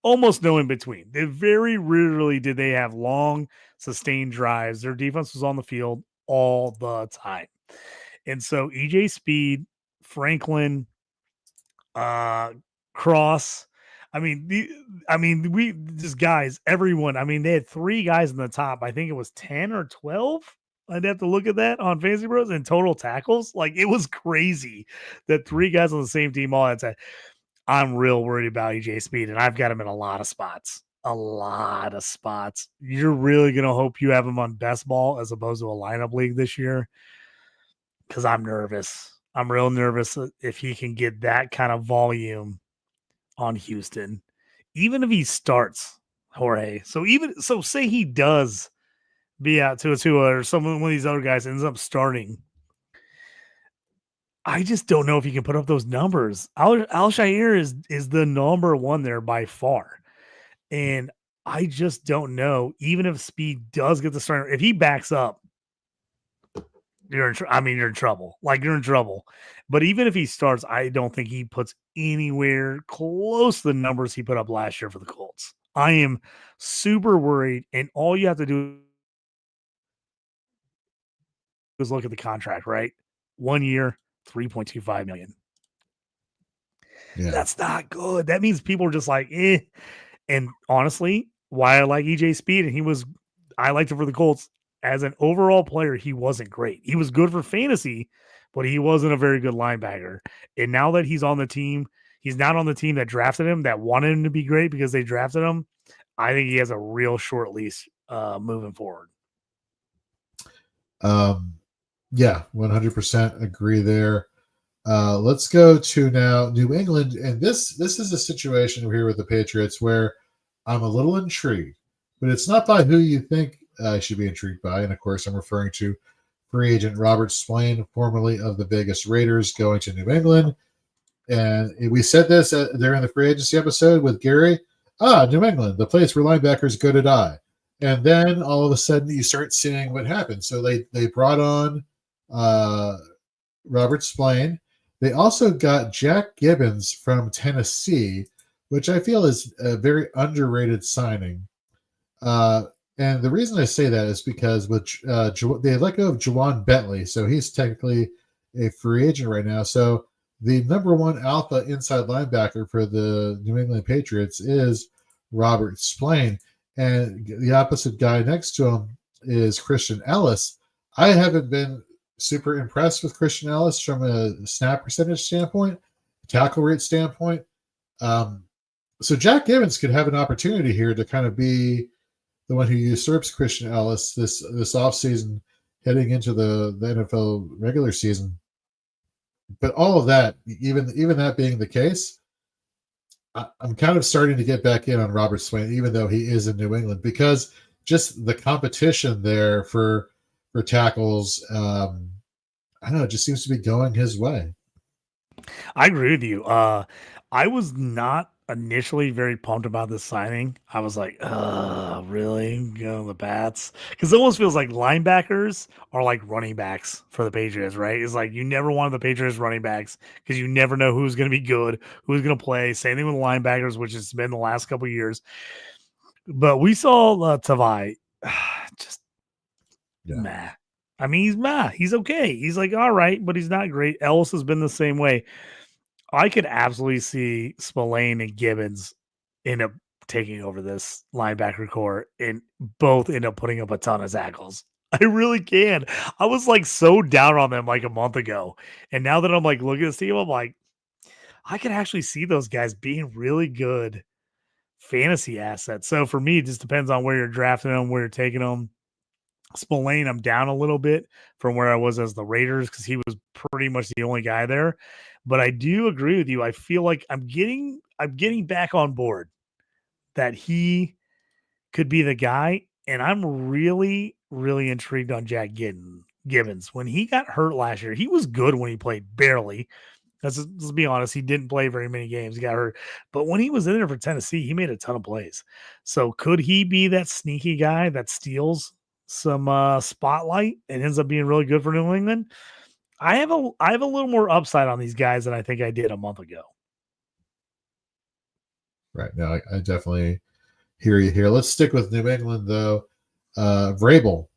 Almost no in between. They very rarely did they have long, sustained drives. Their defense was on the field all the time. And so EJ Speed, Franklin, Cross. Guys, everyone. They had 3 guys in the top. I think it was 10 or 12. I'd have to look at that on Fantasy Bros in total tackles. It was crazy that 3 guys on the same team all had to. I'm real worried about EJ Speed, and I've got him in a lot of spots. You're really going to hope you have him on best ball as opposed to a lineup league this year, because I'm nervous. I'm real nervous if he can get that kind of volume on Houston, even if he starts, Jorge. So say he does be out to a or one of these other guys ends up starting. I just don't know if he can put up those numbers. Al-Shaair is the number 1 there by far. And I just don't know, even if Speed does get the start, if he backs up, you're in trouble. You're in trouble. But even if he starts, I don't think he puts anywhere close to the numbers he put up last year for the Colts. I am super worried. And all you have to do is look at the contract, right? 1 year, $3.25 million. Yeah. That's not good. That means people are just like, eh. And honestly, why I like EJ Speed, and I liked him for the Colts. As an overall player, he wasn't great. He was good for fantasy, but he wasn't a very good linebacker. And now that he's on the team, he's not on the team that drafted him, that wanted him to be great because they drafted him. I think he has a real short leash moving forward. Yeah, 100% agree there. Let's go to now New England, and this is a situation here with the Patriots where I'm a little intrigued, but it's not by who you think I should be intrigued by. And of course, I'm referring to free agent Robert Splain, formerly of the Vegas Raiders, going to New England. And we said this during the free agency episode with Gary. New England, the place where linebackers go to die. And then all of a sudden you start seeing what happened. So they brought on Robert Splain. They also got Jack Gibbons from Tennessee, which I feel is a very underrated signing. And the reason I say that is because with they let go of Juwan Bentley, so he's technically a free agent right now. So the number one alpha inside linebacker for the New England Patriots is Robert Splain. And the opposite guy next to him is Christian Ellis. I haven't been super impressed with Christian Ellis from a snap percentage standpoint, tackle rate standpoint. So Jack Gibbons could have an opportunity here to kind of be the one who usurps Christian Ellis this offseason heading into the NFL regular season. But all of that, even that being the case, I'm kind of starting to get back in on Robert Swain, even though he is in New England, because just the competition there for tackles, I don't know, it just seems to be going his way. I agree with you. I was not initially very pumped about this signing. I was like, really? Go the Pats? Because it almost feels like linebackers are like running backs for the Patriots, right? It's like you never wanted the Patriots running backs because you never know who's going to be good, who's going to play. Same thing with linebackers, which has been the last couple of years. But we saw Tavai just meh. I mean, he's meh. He's okay. He's like, all right, but he's not great. Ellis has been the same way. I could absolutely see Spillane and Gibbons end up taking over this linebacker core and both end up putting up a ton of tackles. I really can. I was like so down on them like a month ago. And now that I'm like looking at this team, I'm like, I can actually see those guys being really good fantasy assets. So for me, it just depends on where you're drafting them, where you're taking them. Spillane, I'm down a little bit from where I was as the Raiders because he was pretty much the only guy there. But I do agree with you. I feel like I'm getting back on board that he could be the guy. And I'm really, really intrigued on Jack Gibbons. When he got hurt last year, he was good when he played barely. Let's be honest, he didn't play very many games. He got hurt. But when he was in there for Tennessee, he made a ton of plays. So could he be that sneaky guy that steals some spotlight and ends up being really good for New England? I have a little more upside on these guys than I think I did a month ago. Right. No, I definitely hear you here. Let's stick with New England, though. Vrabel,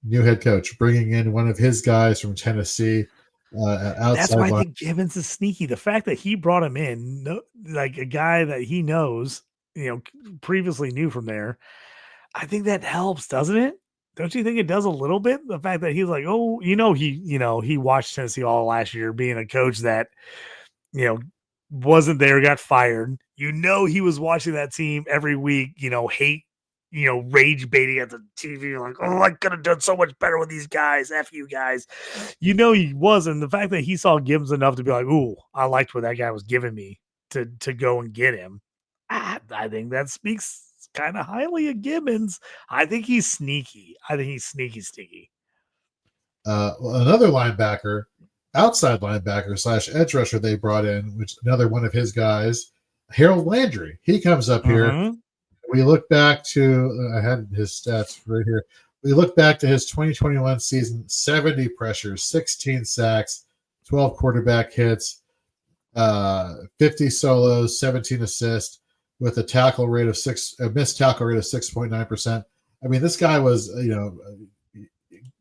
new head coach, bringing in one of his guys from Tennessee. That's why I think Gibbons is sneaky. The fact that he brought him in, like a guy that he knows, previously knew from there, I think that helps, doesn't it? Don't you think it does a little bit? The fact that he's like, he watched Tennessee all last year being a coach that, wasn't there, got fired. He was watching that team every week, hate, rage baiting at the TV, like, I could have done so much better with these guys. F you guys. He wasn't. The fact that he saw Gibbons enough to be like, ooh, I liked what that guy was giving me to go and get him. I think that speaks kind of highly of Gibbons. I think he's sneaky. I think he's sneaky. Another linebacker, outside linebacker / edge rusher they brought in, which another one of his guys, Harold Landry. He comes up here. We look back to, I had his stats right here. We look back to his 2021 season, 70 pressures, 16 sacks, 12 quarterback hits, 50 solos, 17 assists, with a missed tackle rate of 6.9%. I mean, this guy was,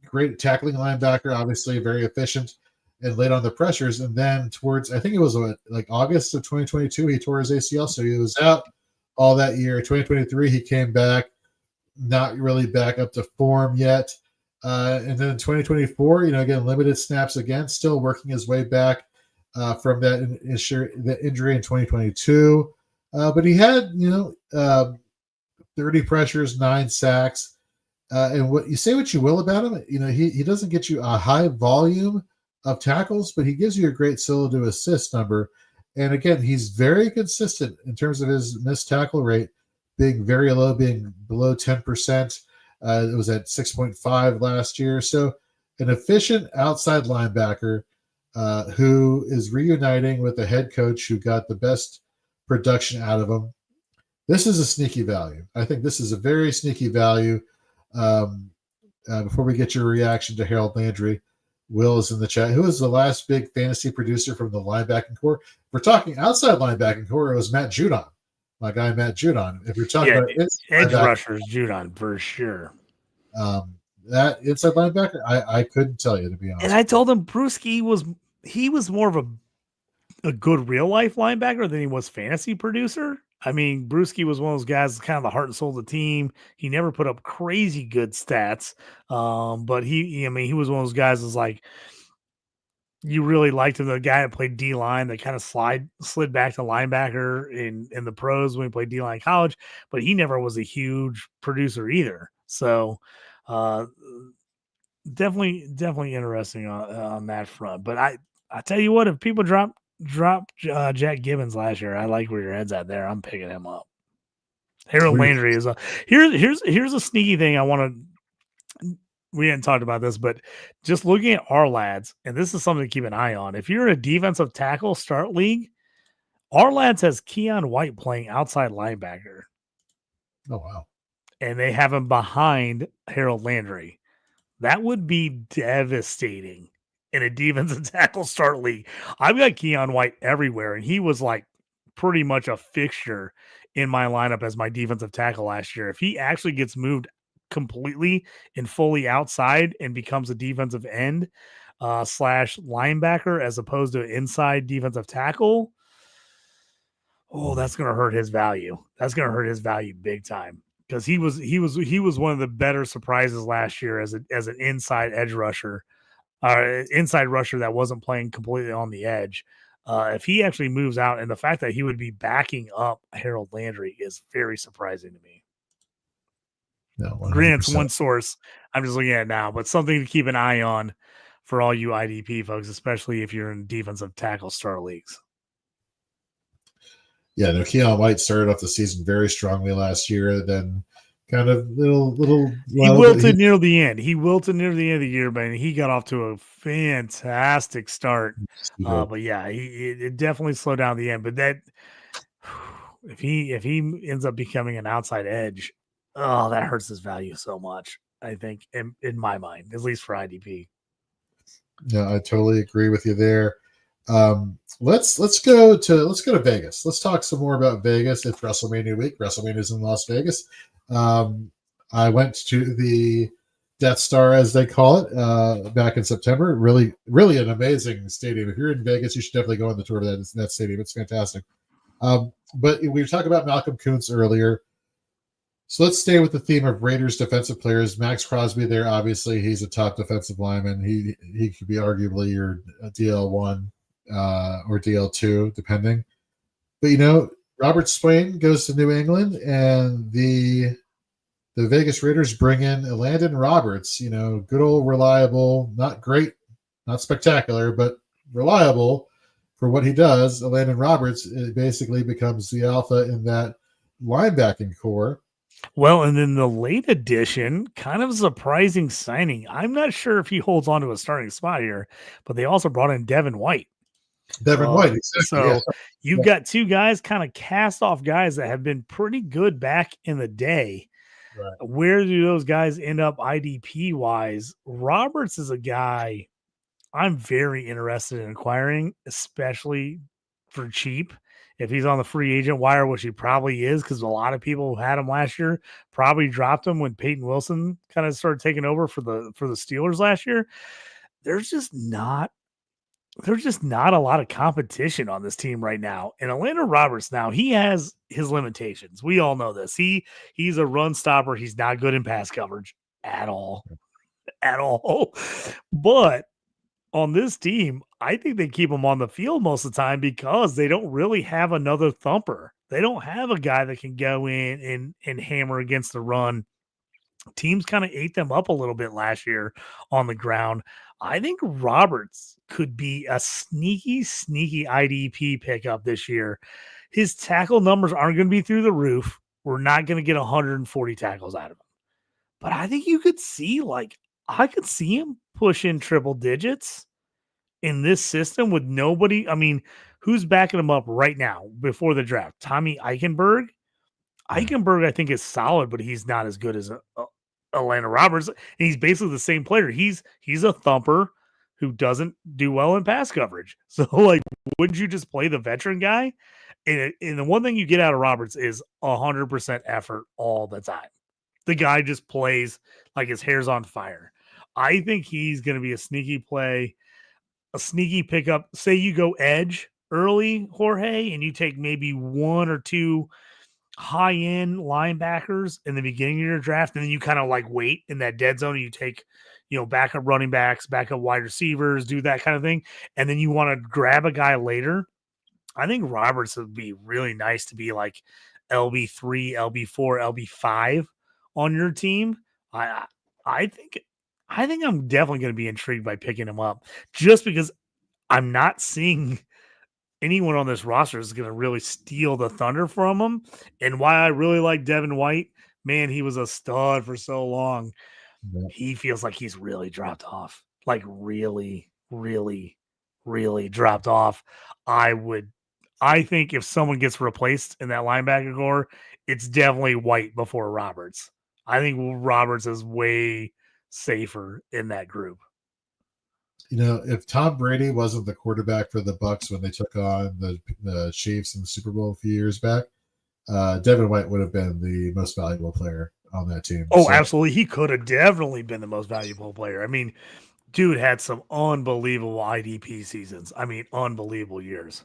great tackling linebacker, obviously very efficient and laid on the pressures. And then towards, I think it was like August of 2022, he tore his ACL. So he was out all that year. 2023, he came back, not really back up to form yet. And then 2024, again, limited snaps again, still working his way back from that injury in 2022. But he had, 30 pressures, 9 sacks. And what you will about him, he doesn't get you a high volume of tackles, but he gives you a great solo to assist number. And again, he's very consistent in terms of his missed tackle rate being very low, being below 10%. It was at 6.5 last year. So an efficient outside linebacker who is reuniting with a head coach who got the best production out of him. This is a sneaky value. I think this is a very sneaky value. Before we get your reaction to Harold Landry, Will is in the chat. Who was the last big fantasy producer from the linebacking core? If we're talking outside linebacking core, it was Matt Judon, my guy Matt Judon. If you're talking about edge rushers, Judon for sure. That inside linebacker, I couldn't tell you, to be honest. And I told him Bruschi was more of a good real life linebacker than he was fantasy producer. I mean, Bruschi was one of those guys, kind of the heart and soul of the team. He never put up crazy good stats, but he was one of those guys that's like, you really liked him. The guy that played D-line that kind of slid back to linebacker in the pros when he played D-line in college, but he never was a huge producer either. So definitely interesting on that front. But I tell you what, if people drop Jack Gibbons last year, I like where your head's at there. I'm picking him up. Harold Landry is here's a sneaky thing I want to. We hadn't talked about this, but just looking at our lads, and this is something to keep an eye on. If you're in a defensive tackle start league, our lads has Keon White playing outside linebacker. Oh wow! And they have him behind Harold Landry. That would be devastating in a defensive tackle start league. I've got Keon White everywhere, and he was like pretty much a fixture in my lineup as my defensive tackle last year. If he actually gets moved completely and fully outside and becomes a defensive end / linebacker as opposed to inside defensive tackle, that's going to hurt his value. That's going to hurt his value big time, because he was one of the better surprises last year as an inside edge rusher. Inside rusher that wasn't playing completely on the edge. If he actually moves out, and the fact that he would be backing up Harold Landry is very surprising to me. No, granted, it's one source I'm just looking at now, but something to keep an eye on for all you IDP folks, especially if you're in defensive tackle star leagues. Yeah, no, Keon White started off the season very strongly last year, then kind of little. He wilted near the end. He wilted near the end of the year, but he got off to a fantastic start. But yeah, it definitely slowed down the end. But that, if he ends up becoming an outside edge, that hurts his value so much. I think, in my mind, at least for IDP. Yeah, I totally agree with you there. Let's go to Vegas. Let's talk some more about Vegas. It's WrestleMania week. WrestleMania's in Las Vegas. I went to the Death Star, as they call it, back in September. Really, really an amazing stadium. If you're in Vegas, you should definitely go on the tour of that stadium. It's fantastic. But we were talking about Malcolm Kuntz earlier. So let's stay with the theme of Raiders defensive players. Max Crosby there, obviously, he's a top defensive lineman. He could be arguably your DL1 or DL2, depending. But, Robert Swain goes to New England, and the Vegas Raiders bring in Landon Roberts, good old reliable, not great, not spectacular, but reliable for what he does. Landon Roberts basically becomes the alpha in that linebacking core. Well, and then the late addition, kind of surprising signing. I'm not sure if he holds on to a starting spot here, but they also brought in Devin White. White, exactly. So you've got two guys, kind of cast off guys that have been pretty good back in the day. Right. Where do those guys end up IDP wise? Roberts is a guy I'm very interested in acquiring, especially for cheap. If he's on the free agent wire, which he probably is, because a lot of people who had him last year probably dropped him when Peyton Wilson kind of started taking over for the Steelers last year. There's just not a lot of competition on this team right now. And Orlando Roberts, now he has his limitations. We all know this. He's a run stopper. He's not good in pass coverage at all. But on this team, I think they keep him on the field most of the time because they don't really have another thumper. They don't have a guy that can go in and hammer against the run. Teams kind of ate them up a little bit last year on the ground. I think Roberts could be a sneaky IDP pickup this year. His tackle numbers aren't going to be through the roof. We're not going to get 140 tackles out of him. But I think you could see, I could see him push in triple digits in this system with nobody. I mean, who's backing him up right now before the draft? Tommy Eichenberg? Eichenberg, I think, is solid, but he's not as good as Atlanta Roberts. And he's basically the same player. He's a thumper who doesn't do well in pass coverage. So, wouldn't you just play the veteran guy? And the one thing you get out of Roberts is 100% effort all the time. The guy just plays like his hair's on fire. I think he's going to be a sneaky play, a sneaky pickup. Say you go edge early, Jorge, and you take maybe one or two high-end linebackers in the beginning of your draft, and then you kind of wait in that dead zone and you take, backup running backs, backup wide receivers, do that kind of thing. And then you want to grab a guy later. I think Roberts would be really nice to be like LB3, LB4, LB5 on your team. I think I'm definitely going to be intrigued by picking him up just because I'm not seeing anyone on this roster is going to really steal the thunder from him. And why I really like Devin White, man, he was a stud for so long. Yeah. He feels like he's really dropped off, really, really, really dropped off. I think if someone gets replaced in that linebacker core, it's definitely White before Roberts. I think Roberts is way safer in that group. If Tom Brady wasn't the quarterback for the Bucs when they took on the Chiefs in the Super Bowl a few years back, Devin White would have been the most valuable player on that team. Oh, so, absolutely. He could have definitely been the most valuable player. I mean, dude had some unbelievable IDP seasons. I mean, unbelievable years.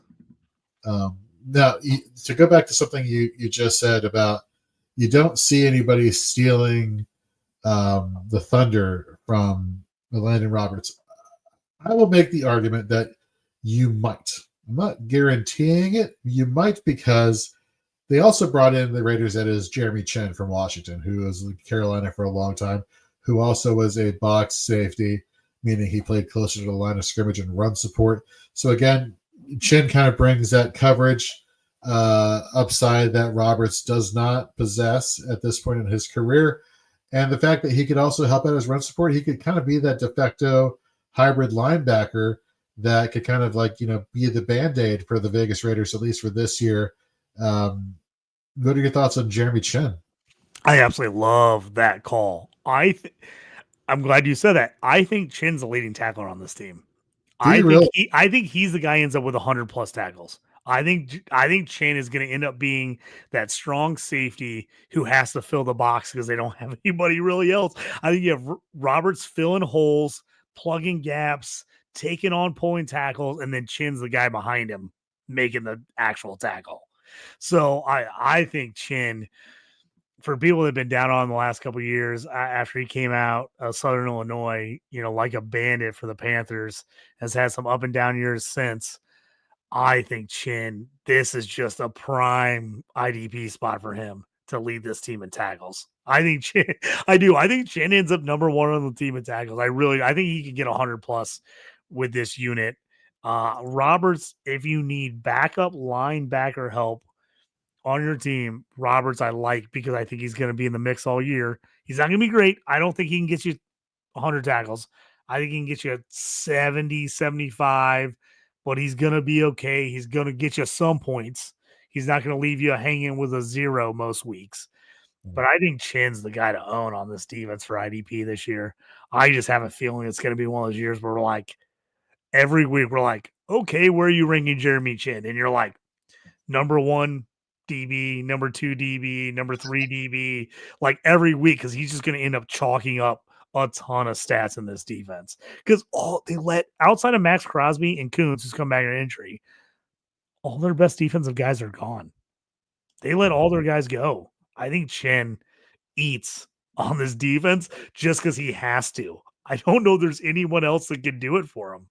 Now, to go back to something you just said about you don't see anybody stealing the thunder from Landon Roberts. I will make the argument that you might. I'm not guaranteeing it. You might because they also brought in the Raiders that is Jeremy Chin from Washington, who was in Carolina for a long time, who also was a box safety, meaning he played closer to the line of scrimmage and run support. So again, Chin kind of brings that coverage upside that Roberts does not possess at this point in his career. And the fact that he could also help out his run support, he could kind of be that de facto hybrid linebacker that could kind of be the Band-Aid for the Vegas Raiders, at least for this year. What are your thoughts on Jeremy Chin? I absolutely love that call. I'm glad you said that. I think Chin's the leading tackler on this team. I think he's the guy who ends up with 100+ tackles. I think Chin is going to end up being that strong safety who has to fill the box because they don't have anybody really else. I think you have Roberts filling holes, plugging gaps, taking on pulling tackles, and then Chin's the guy behind him making the actual tackle. So I think Chin, for people that have been down on the last couple of years after he came out of Southern Illinois, like a bandit for the Panthers, has had some up and down years since. I think Chin, this is just a prime IDP spot for him to lead this team in tackles. I think Chin ends up number one on the team in tackles. I think he can get 100+ with this unit. Roberts, if you need backup linebacker help on your team, Roberts I like because I think he's going to be in the mix all year. He's not going to be great. I don't think he can get you 100 tackles. I think he can get you 70, 75, but he's going to be okay. He's going to get you some points. He's not going to leave you hanging with a 0 most weeks. But I think Chin's the guy to own on this defense for IDP this year. I just have a feeling it's going to be one of those years where we're like, every week we're like, okay, where are you ranking Jeremy Chin? And you're like, number 1 DB, number 2 DB, number 3 DB, like every week, because he's just going to end up chalking up a ton of stats in this defense. Because they let, outside of Max Crosby and Kuntz, who's come back in injury, all their best defensive guys are gone. They let all their guys go. I think Chin eats on this defense just because he has to. I don't know there's anyone else that can do it for him.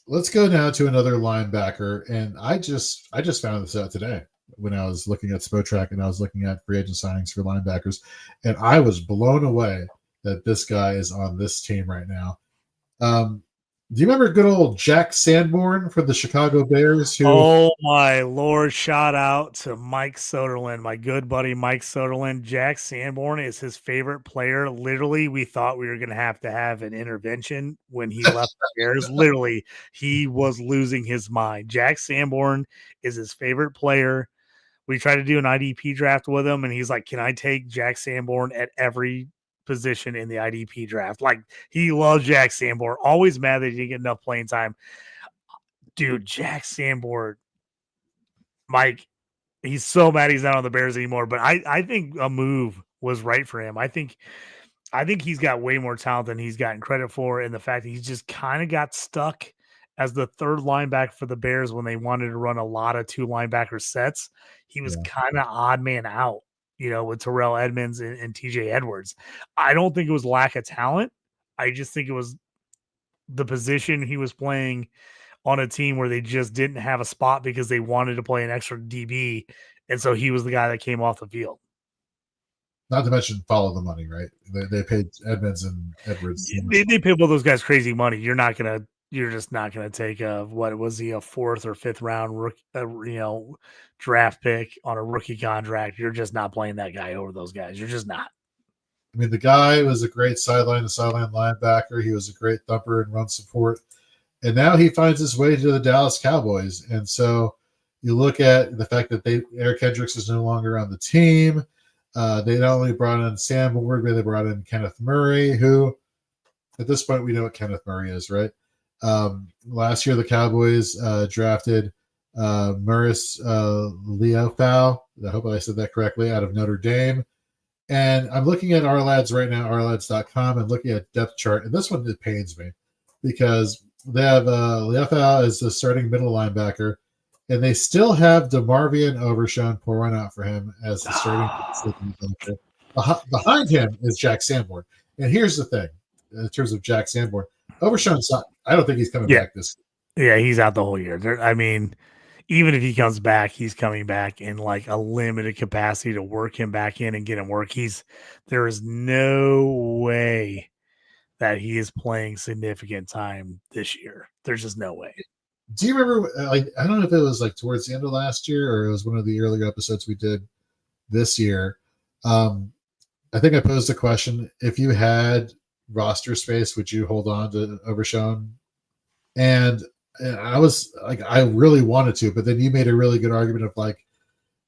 Let's go now to another linebacker. And I just found this out today when I was looking at Spotrac and I was looking at free agent signings for linebackers. And I was blown away that this guy is on this team right now. Do you remember good old Jack Sanborn for the Chicago Bears? Oh my Lord! Shout out to Mike Soderlund, my good buddy Mike Soderlund. Jack Sanborn is his favorite player. Literally, we thought we were going to have an intervention when he left the Bears. Literally, he was losing his mind. Jack Sanborn is his favorite player. We tried to do an IDP draft with him, and he's like, "Can I take Jack Sanborn at every position in the IDP draft?" Like, he loves Jack Sanborn. Always mad that he didn't get enough playing time. Dude, Jack Sanborn, Mike, he's so mad he's not on the Bears anymore. But I think a move was right for him. I think he's got way more talent than he's gotten credit for, and the fact that he's just kind of got stuck as the third linebacker for the Bears when they wanted to run a lot of 2 linebacker sets. He was kind of odd man out, with Terrell Edmonds and TJ Edwards. I don't think it was lack of talent. I just think it was the position he was playing on a team where they just didn't have a spot because they wanted to play an extra DB. And so he was the guy that came off the field. Not to mention follow the money, right? They paid Edmonds and Edwards. They paid both those guys crazy money. You're just not gonna take a 4th or 5th round draft pick on a rookie contract. You're just not playing that guy over those guys. You're just not. I mean, the guy was a great sideline to sideline linebacker. He was a great thumper and run support. And now he finds his way to the Dallas Cowboys. And so you look at the fact that Eric Hendricks is no longer on the team. They not only brought in Sam Ward, but they brought in Kenneth Murray, who at this point we know what Kenneth Murray is, right? Last year the Cowboys drafted Maurice Leofau. I hope I said that correctly, out of Notre Dame. And I'm looking at Ourlads right now, ourlads.com, and looking at depth chart. And this one, it pains me because they have Leofau as the starting middle linebacker, and they still have DeMarvion Overshown pouring out for him as the starting linebacker. Behind him is Jack Sanborn. And here's the thing, in terms of Jack Sanborn, Overshown's not, I don't think he's coming back this year. Yeah, he's out the whole year. Even if he comes back, he's coming back in like a limited capacity to work him back in and get him work. There is no way that he is playing significant time this year. There's just no way. Do you remember, I don't know if it was like towards the end of last year or it was one of the earlier episodes we did this year. I think I posed a question. If you had roster space, would you hold on to Overshown? And I was like, I really wanted to, but then you made a really good argument of like,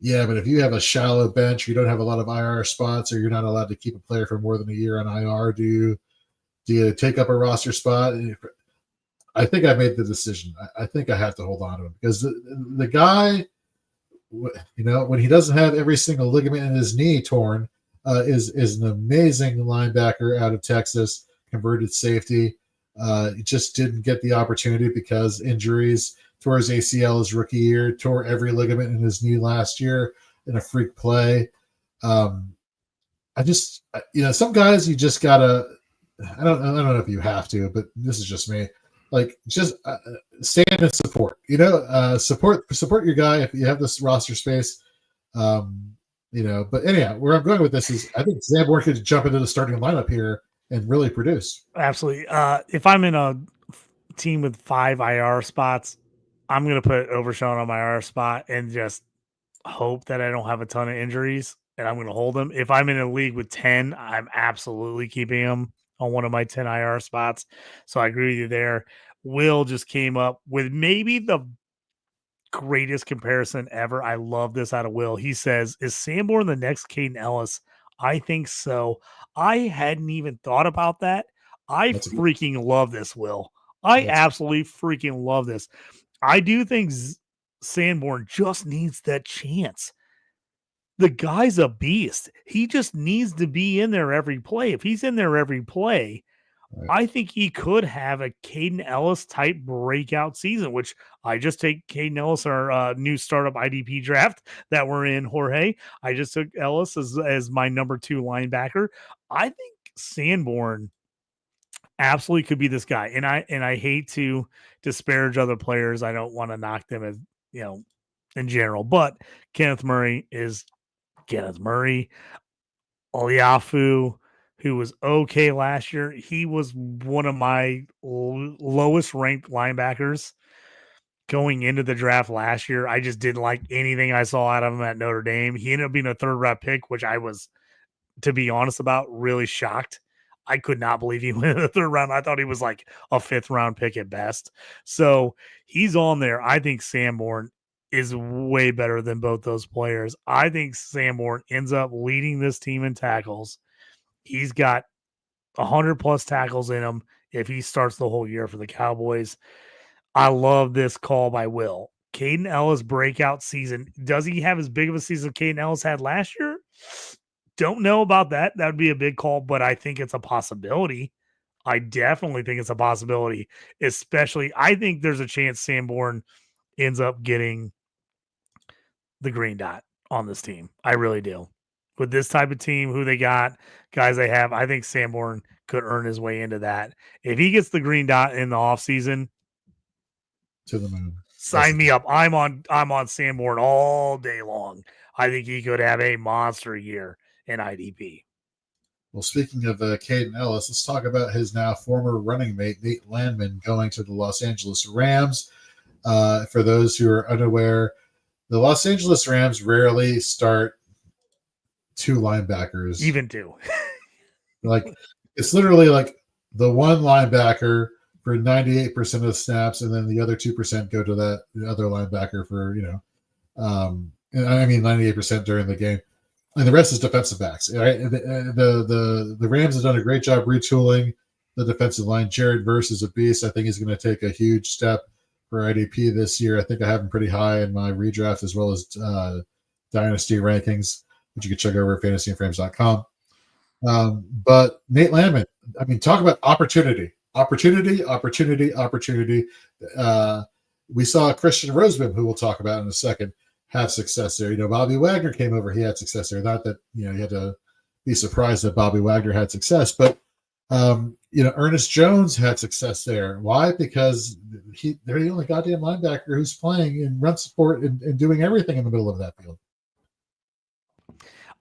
yeah, but if you have a shallow bench, you don't have a lot of IR spots, or you're not allowed to keep a player for more than a year on IR, do you take up a roster spot? I think I made the decision. I think I have to hold on to him because the guy, when he doesn't have every single ligament in his knee torn, is an amazing linebacker out of Texas, converted safety. He just didn't get the opportunity because injuries. Tore his ACL his rookie year, tore every ligament in his knee last year in a freak play. Some guys you just gotta. I don't know if you have to, but this is just me. Like, just stand and support. Support your guy if you have this roster space. But anyhow, where I'm going with this is I think Sanborn could jump into the starting lineup here and really produce. Absolutely. If I'm in a team with 5 IR spots, I'm going to put Overshown on my IR spot and just hope that I don't have a ton of injuries, and I'm going to hold him. If I'm in a league with 10, I'm absolutely keeping him on one of my 10 IR spots. So I agree with you there. Will just came up with maybe the greatest comparison ever. I love this out of Will. He says, is Sanborn the next Caden Ellis? I think so. I hadn't even thought about that. I freaking love this, Will. I absolutely freaking love this. I do think Sanborn just needs that chance. The guy's a beast. He just needs to be in there every play. If he's in there every play, right, I think he could have a Caden Ellis type breakout season, which I just take Caden Ellis, our new startup IDP draft that we're in, Jorge. I just took Ellis as my number 2 linebacker. I think Sanborn absolutely could be this guy. And I hate to disparage other players. I don't want to knock them as, in general, but Kenneth Murray is Kenneth Murray. Oliafu, who was okay last year. He was one of my lowest ranked linebackers going into the draft last year. I just didn't like anything I saw out of him at Notre Dame. He ended up being a 3rd-round pick, which I was, to be honest about, really shocked. I could not believe he went in the 3rd round. I thought he was like a 5th-round pick at best. So he's on there. I think Sanborn is way better than both those players. I think Sanborn ends up leading this team in tackles. He's got 100+ tackles in him if he starts the whole year for the Cowboys. I love this call by Will. Caden Ellis breakout season. Does he have as big of a season Caden Ellis had last year? Don't know about that. That would be a big call, but I think it's a possibility. I definitely think it's a possibility, especially I think there's a chance Sanborn ends up getting the green dot on this team. I really do. With this type of team, who they got, guys they have, I think Sanborn could earn his way into that. If he gets the green dot in the offseason, to the moon. Sign me up. I'm on Sanborn all day long. I think he could have a monster year in IDP. Well, speaking of Caden Ellis, let's talk about his now former running mate, Nate Landman, going to the Los Angeles Rams. For those who are unaware, the Los Angeles Rams rarely start 2 linebackers. Even 2. Like, it's literally like the one linebacker for 98% of the snaps, and then the other 2% go to that other linebacker for, 98% during the game. And the rest is defensive backs. Right? The Rams have done a great job retooling the defensive line. Jared Verse is a beast. I think he's going to take a huge step for IDP this year. I think I have him pretty high in my redraft as well as Dynasty rankings, which you can check over at fantasyandframes.com. But Nate Landman, I mean, talk about opportunity. Opportunity. We saw Christian Roseboom, who we'll talk about in a second, have success there. Bobby Wagner came over. He had success there. Not that, you had to be surprised that Bobby Wagner had success, but, Ernest Jones had success there. Why? Because they're the only goddamn linebacker who's playing in run support and doing everything in the middle of that field.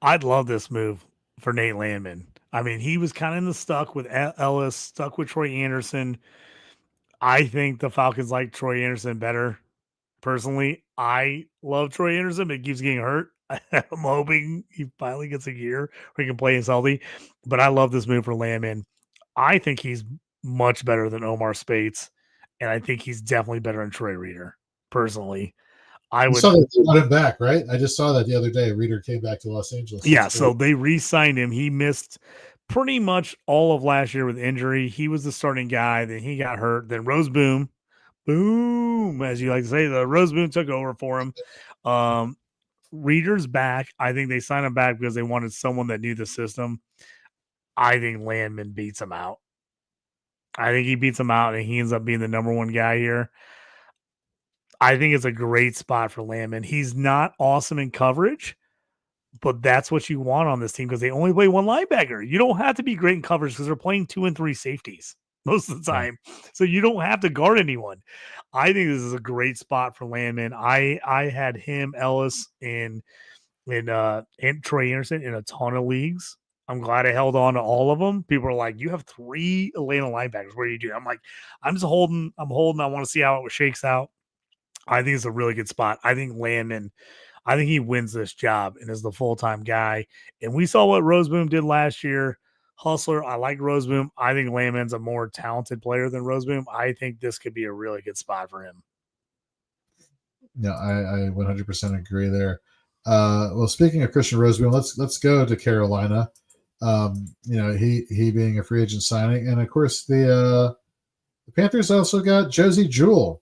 I'd love this move for Nate Landman. I mean, he was kind of in the stuck with Ellis, stuck with Troy Anderson. I think the Falcons like Troy Anderson better. Personally, I love Troy Anderson, but he keeps getting hurt. I'm hoping he finally gets a year where he can play his healthy. But I love this move for Landman. I think he's much better than Omar Spates, and I think he's definitely better than Troy Reader. Personally, I would. You saw that they got him back, right? I just saw that the other day. Reader came back to Los Angeles. Yeah, so they re-signed him. He missed pretty much all of last year with injury. He was the starting guy. Then he got hurt. Then Roseboom, as you like to say, the Roseboom took over for him. Reader's back. I think they signed him back because they wanted someone that knew the system. I think Landman beats him out. I think he beats him out, and he ends up being the number 1 guy here. I think it's a great spot for Landman. He's not awesome in coverage, but that's what you want on this team because they only play 1 linebacker. You don't have to be great in coverage because they're playing 2 and 3 safeties most of the time. So you don't have to guard anyone. I think this is a great spot for Landman. I had him, Ellis, and Troy Anderson in a ton of leagues. I'm glad I held on to all of them. People are like, you have 3 Atlanta linebackers. What do you do? I'm like, I'm just holding. I want to see how it shakes out. I think it's a really good spot. I think Landman, I think he wins this job and is the full-time guy. And we saw what Roseboom did last year. Hustler, I like Roseboom. I think Landman's a more talented player than Roseboom. I think this could be a really good spot for him. No, I 100% agree there. Well, speaking of Christian Roseboom, let's go to Carolina. He being a free agent signing, and of course the Panthers also got Josie Jewell,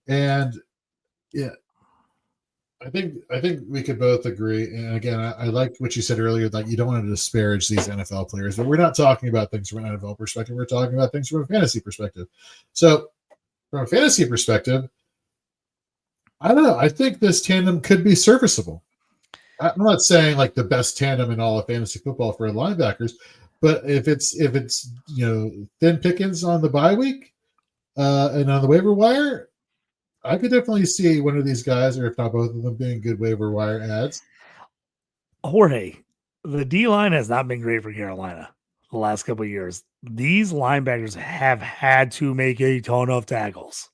and yeah, I think we could both agree. And again, I like what you said earlier, like you don't want to disparage these NFL players, but we're not talking about things from an NFL perspective. We're talking about things from a fantasy perspective. So from a fantasy perspective, I don't know. I think this tandem could be serviceable. I'm not saying like the best tandem in all of fantasy football for linebackers, but if it's thin pickings on the bye week and on the waiver wire, I could definitely see one of these guys, or if not both of them, being good waiver wire ads. Jorge, the D line has not been great for Carolina. the last couple of years. These linebackers have had to make a ton of tackles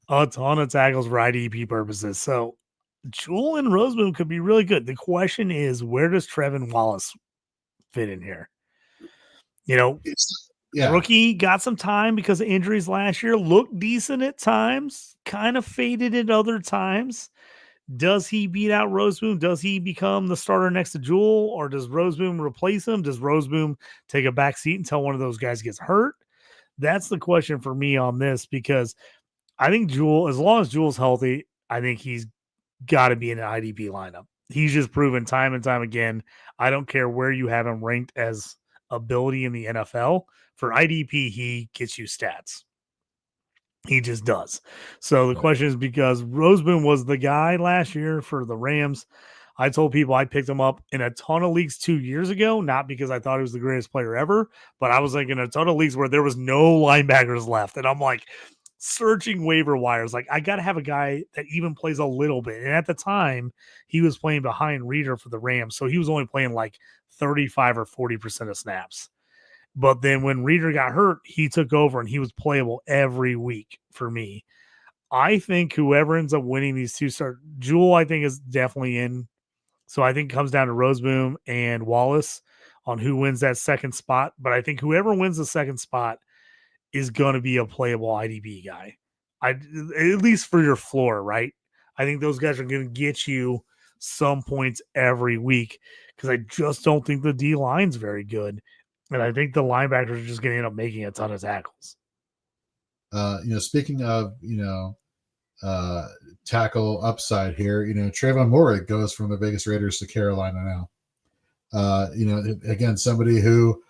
for IDP purposes. So Jewel and Roseboom could be really good. The question is, where does Trevin Wallace fit in here? Rookie got some time because of injuries last year, looked decent at times, kind of faded at other times. Does he beat out Roseboom? Does he become the starter next to Jewel, or does Roseboom replace him? Does Roseboom take a back seat until one of those guys gets hurt? That's the question for me on this, because I think Jewel, as long as Jewel's healthy, I think he's got to be in an IDP lineup. He's just proven time and time again. I don't care where you have him ranked as ability in the NFL. For IDP, he gets you stats. He just does. So the question is, because Roseboom was the guy last year for the Rams, I told people I picked him up in a ton of leagues 2 years ago, not because I thought he was the greatest player ever, but I was like in a ton of leagues where there was no linebackers left. And I'm like searching waiver wires. Like, I got to have a guy that even plays a little bit. And at the time, he was playing behind Reader for the Rams. So he was only playing like 35 or 40% of snaps. But then when Reader got hurt, he took over and he was playable every week for me. I think whoever ends up winning these two Jewel, I think, is definitely in. So I think it comes down to Roseboom and Wallace on who wins that second spot. But I think whoever wins the second spot is going to be a playable IDP guy. At least for your floor, right? I think those guys are going to get you some points every week, because I just don't think the D line's very good. And I think the linebackers are just going to end up making a ton of tackles. Speaking of, tackle upside here, Trayvon Moehrig goes from the Vegas Raiders to Carolina now. Again, somebody who,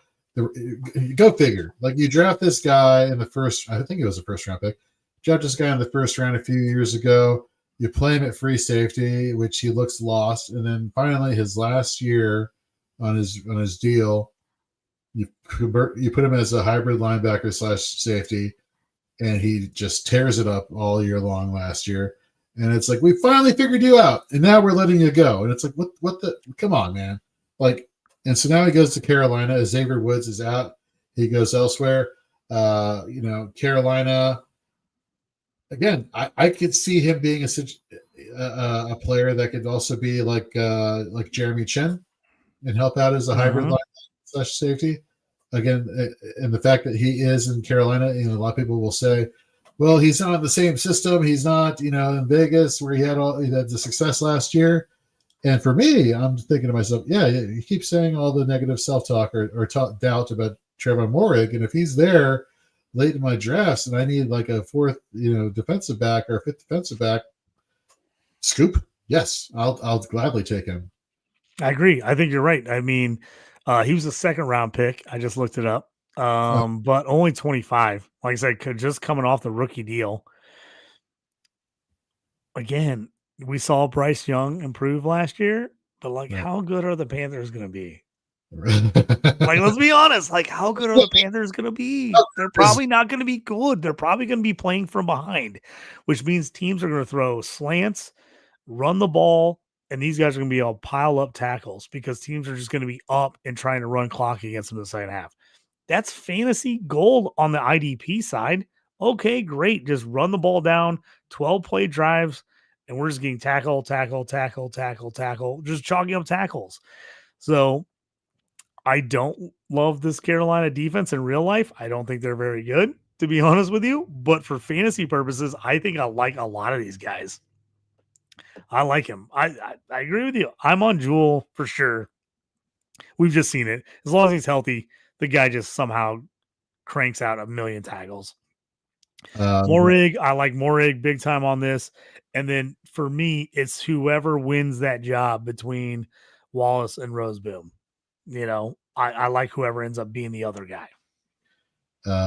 go figure, like you draft this guy in the first, I think it was a first round pick, draft this guy in the first round a few years ago, you play him at free safety, which he looks lost. And then finally his last year on his deal, you put him as a hybrid linebacker / safety, and he just tears it up all year long last year. And it's like, we finally figured you out, and now we're letting you go. And it's like, what the, come on, man. Like, and so now he goes to Carolina. Xavier Woods is out. He goes elsewhere. Carolina, again, I could see him being a player that could also be like Jeremy Chin and help out as a hybrid linebacker / safety. Again, and the fact that he is in Carolina, a lot of people will say, well, he's not in the same system. He's not, in Vegas where he had the success last year. And for me, I'm thinking to myself, yeah, you keep saying all the negative self-talk or doubt about Trevor Moehrig. And if he's there late in my drafts and I need like a fourth, defensive back or a fifth defensive back, scoop. Yes, I'll gladly take him. I agree. I think you're right. I mean, he was a second round pick. I just looked it up. But only 25. Like I said, just coming off the rookie deal. Again, we saw Bryce Young improve last year, but how good are the Panthers going to be? Let's be honest. How good are the Panthers going to be? They're probably not going to be good. They're probably going to be playing from behind, which means teams are going to throw slants, run the ball, and these guys are going to be all pile up tackles because teams are just going to be up and trying to run clock against them in the second half. That's fantasy gold on the IDP side. Okay, great. Just run the ball down, 12 play drives, and we're just getting tackle, just chalking up tackles. So I don't love this Carolina defense in real life. I don't think they're very good, to be honest with you. But for fantasy purposes, I think I like a lot of these guys. I like him. I agree with you. I'm on Jewel for sure. We've just seen it. As long as he's healthy, the guy just somehow cranks out a million tackles. Moehrig, I like Moehrig big time on this. And then for me, it's whoever wins that job between Wallace and Roseboom. I like whoever ends up being the other guy.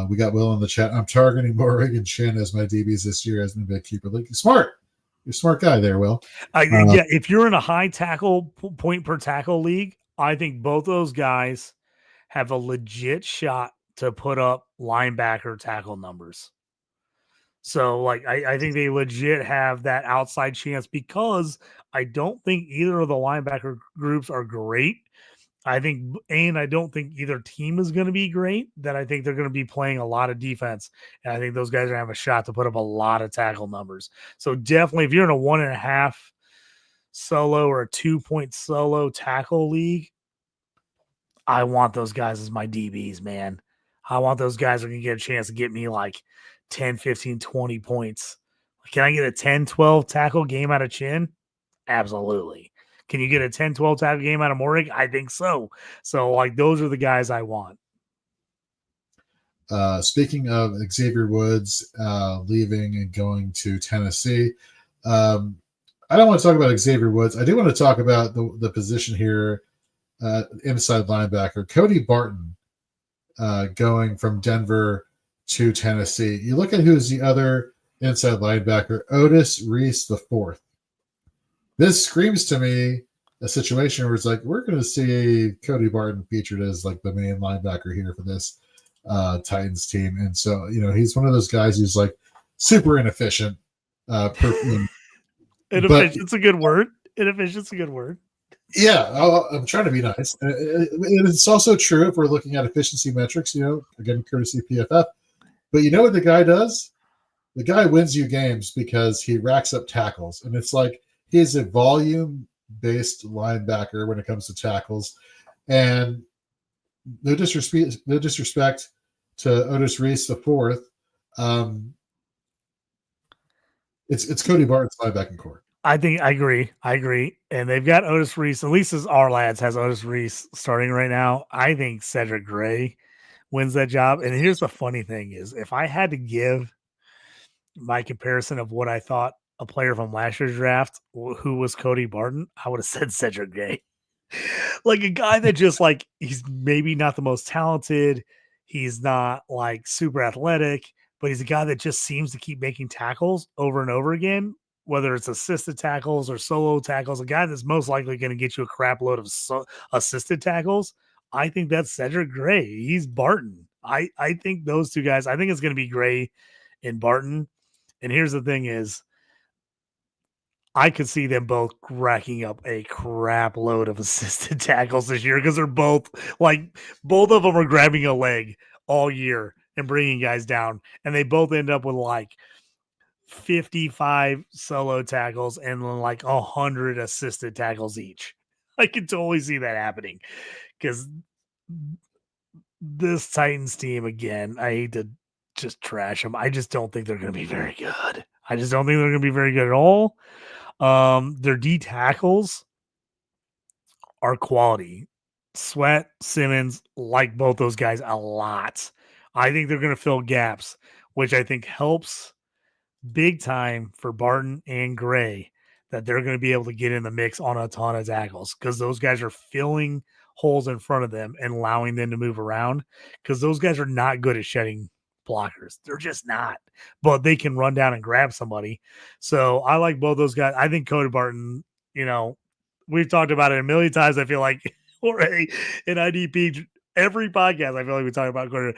We got Will in the chat. I'm targeting Moehrig and Shin as my DBs this year as my big keeper. Smart. You're a smart guy there, Will. Yeah, if you're in a high tackle point per tackle league, I think both those guys have a legit shot to put up linebacker tackle numbers. So, I think they legit have that outside chance because I don't think either of the linebacker groups are great. I don't think either team is going to be great. That I think they're going to be playing a lot of defense, and I think those guys are going to have a shot to put up a lot of tackle numbers. So definitely, if you're in a 1.5 solo or a 2-point solo tackle league, I want those guys as my DBs, man. I want those guys who can get a chance to get me like 10, 15, 20 points. Can I get a 10, 12 tackle game out of Chin? Absolutely. Can you get a 10, 12 tackle game out of Morig? I think so. So, like, those are the guys I want. Speaking of Xavier Woods leaving and going to Tennessee, I don't want to talk about Xavier Woods. I do want to talk about the position here, inside linebacker. Cody Barton going from Denver to Tennessee. You look at who's the other inside linebacker, Otis Reese IV. This screams to me a situation where it's like, we're going to see Cody Barton featured as like the main linebacker here for this Titans team. And so, he's one of those guys who's like super inefficient. Inefficient's a good word. Inefficient's a good word. Yeah, I'm trying to be nice. It's also true if we're looking at efficiency metrics, again, courtesy PFF. But you know what the guy does? The guy wins you games because he racks up tackles. And it's like he's a volume-based linebacker when it comes to tackles. And no disrespect to Otis Reese IV. It's Cody Barton's linebacking core. I agree. And they've got Otis Reese. At least our lads has Otis Reese starting right now. I think Cedric Gray wins that job. And here's the funny thing is, if I had to give my comparison of what I thought a player from last year's draft who was Cody Barton, I would have said Cedric Gray. Like a guy that just like, he's maybe not the most talented. He's not like super athletic, but he's a guy that just seems to keep making tackles over and over again, whether it's assisted tackles or solo tackles, a guy that's most likely going to get you a crap load of assisted tackles. I think that's Cedric Gray. He's Barton. I think those two guys, I think it's going to be Gray and Barton. And here's the thing is, I could see them both racking up a crap load of assisted tackles this year because they're both of them are grabbing a leg all year and bringing guys down. And they both end up with like 55 solo tackles and like 100 assisted tackles each. I can totally see that happening because this Titans team, again, I hate to just trash them. I just don't think they're going to be very good. I just don't think they're going to be very good at all. Their D tackles are quality. Sweat, Simmons, like both those guys a lot. I think they're going to fill gaps, which I think helps big time for Barton and Gray, that they're going to be able to get in the mix on a ton of tackles because those guys are filling holes in front of them and allowing them to move around because those guys are not good at shedding blockers. They're just not, but they can run down and grab somebody. So I like both those guys. I think Cody Barton, we've talked about it a million times. I feel like Jorge in IDP, every podcast, I feel like we talk about Cody.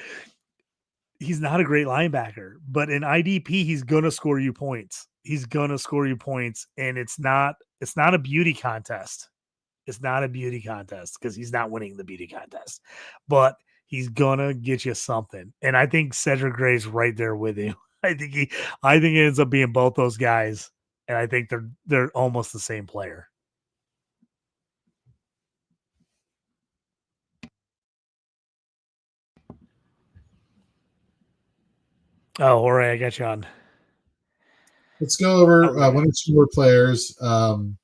He's not a great linebacker, but in IDP, he's going to score you points. And it's not a beauty contest. It's not a beauty contest because he's not winning the beauty contest, but he's going to get you something. And I think Cedric Gray's right there with you. I think it ends up being both those guys. And I think they're almost the same player. Oh, Jorge, I got you on. Let's go over one or two more players. We're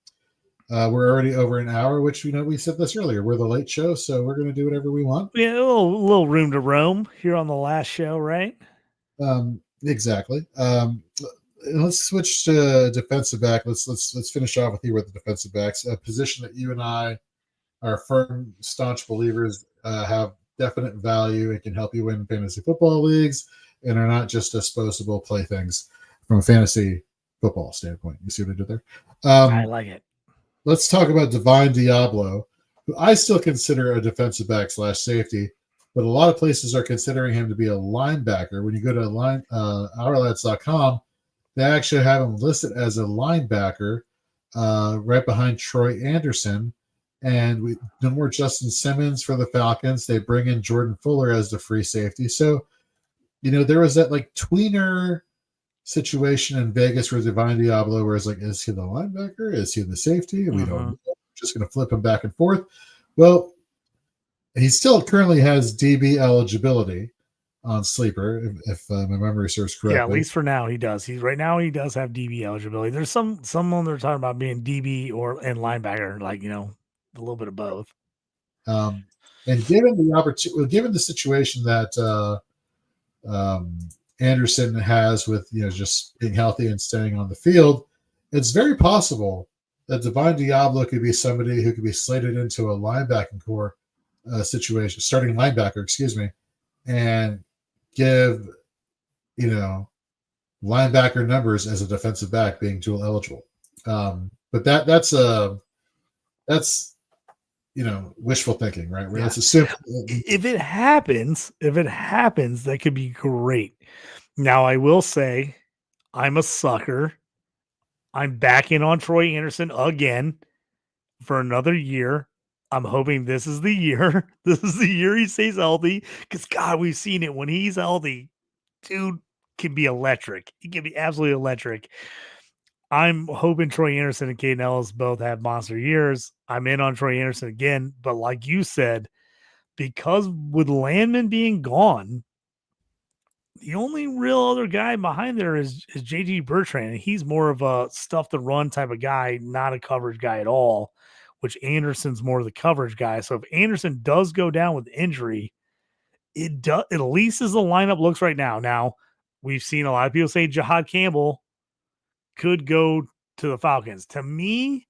already over an hour, which we said this earlier. We're the late show, so we're going to do whatever we want. Yeah, a little room to roam here on the last show, right? Exactly. Let's switch to defensive back. Let's finish off with the defensive backs, a position that you and I are firm, staunch believers have definite value and can help you win fantasy football leagues and are not just disposable playthings from a fantasy football standpoint. You see what I did there? I like it. Let's talk about Divine Diablo, who I still consider a defensive back / safety, but a lot of places are considering him to be a linebacker. When you go to ourlads.com, they actually have him listed as a linebacker right behind Troy Anderson. and no more Justin Simmons for the Falcons. They bring in Jordan Fuller as the free safety. So, there was that like tweener situation in Vegas where Divine Diablo, where it's like, is he the linebacker? Is he the safety? And we don't know. We're just going to flip him back and forth. Well, he still currently has DB eligibility on Sleeper, if my memory serves correctly. Yeah, at least for now he does. Right now he does have DB eligibility. There's someone they're talking about being DB and linebacker, like a little bit of both. And given the opportunity, given the situation that Anderson has with just being healthy and staying on the field, it's very possible that Divine Diablo could be somebody who could be slated into a linebacking core situation, starting linebacker, excuse me, and give linebacker numbers as a defensive back being dual eligible. But that's wishful thinking, right? Where that's a simple. If it happens, that could be great. Now, I will say, I'm a sucker. I'm back in on Troy Anderson again for another year. I'm hoping this is the year. This is the year he stays healthy. Because, God, we've seen it. When he's healthy, dude can be electric. He can be absolutely electric. I'm hoping Troy Anderson and Caden Ellis both have monster years. I'm in on Troy Anderson again. But like you said, because with Landman being gone, the only real other guy behind there is JG Bertrand. And he's more of a stuff the run type of guy, not a coverage guy at all, which Anderson's more of the coverage guy. So if Anderson does go down with injury, it at least as the lineup looks right now. Now, we've seen a lot of people say Jahad Campbell could go to the Falcons. To me,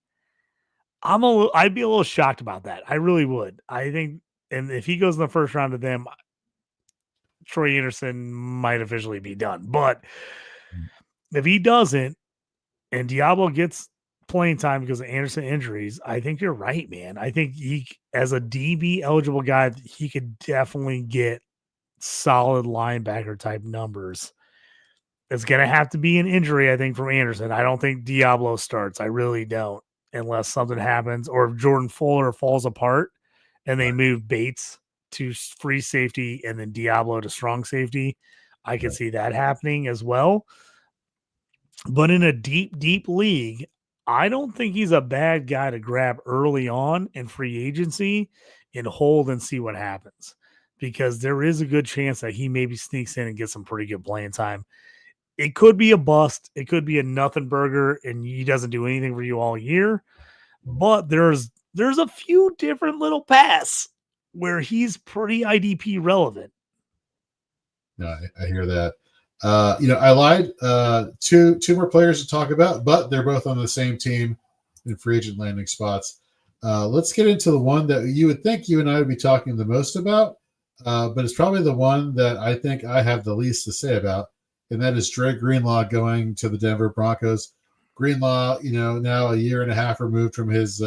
I'd be a little shocked about that. I really would. I think, and if he goes in the first round to them, Troy Anderson might officially be done. But if he doesn't, and Diablo gets playing time because of Anderson injuries, I think you're right, man. I think he, as a DB eligible guy, he could definitely get solid linebacker type numbers. It's going to have to be an injury, I think, from Anderson. I don't think Diablo starts. I really don't, unless something happens, or if Jordan Fuller falls apart and they move Bates to free safety and then Diablo to strong safety. I can see that happening as well. But in a deep, deep league, I don't think he's a bad guy to grab early on in free agency and hold and see what happens, because there is a good chance that he maybe sneaks in and gets some pretty good playing time. It could be a bust. It could be a nothing burger and he doesn't do anything for you all year. But there's a few different little paths where he's pretty IDP relevant. No, I hear that. I lied. Two more players to talk about, but they're both on the same team in free agent landing spots. Let's get into the one that you would think you and I would be talking the most about, but it's probably the one that I think I have the least to say about, and that is Dre Greenlaw going to the Denver Broncos. Greenlaw, now a year and a half removed from his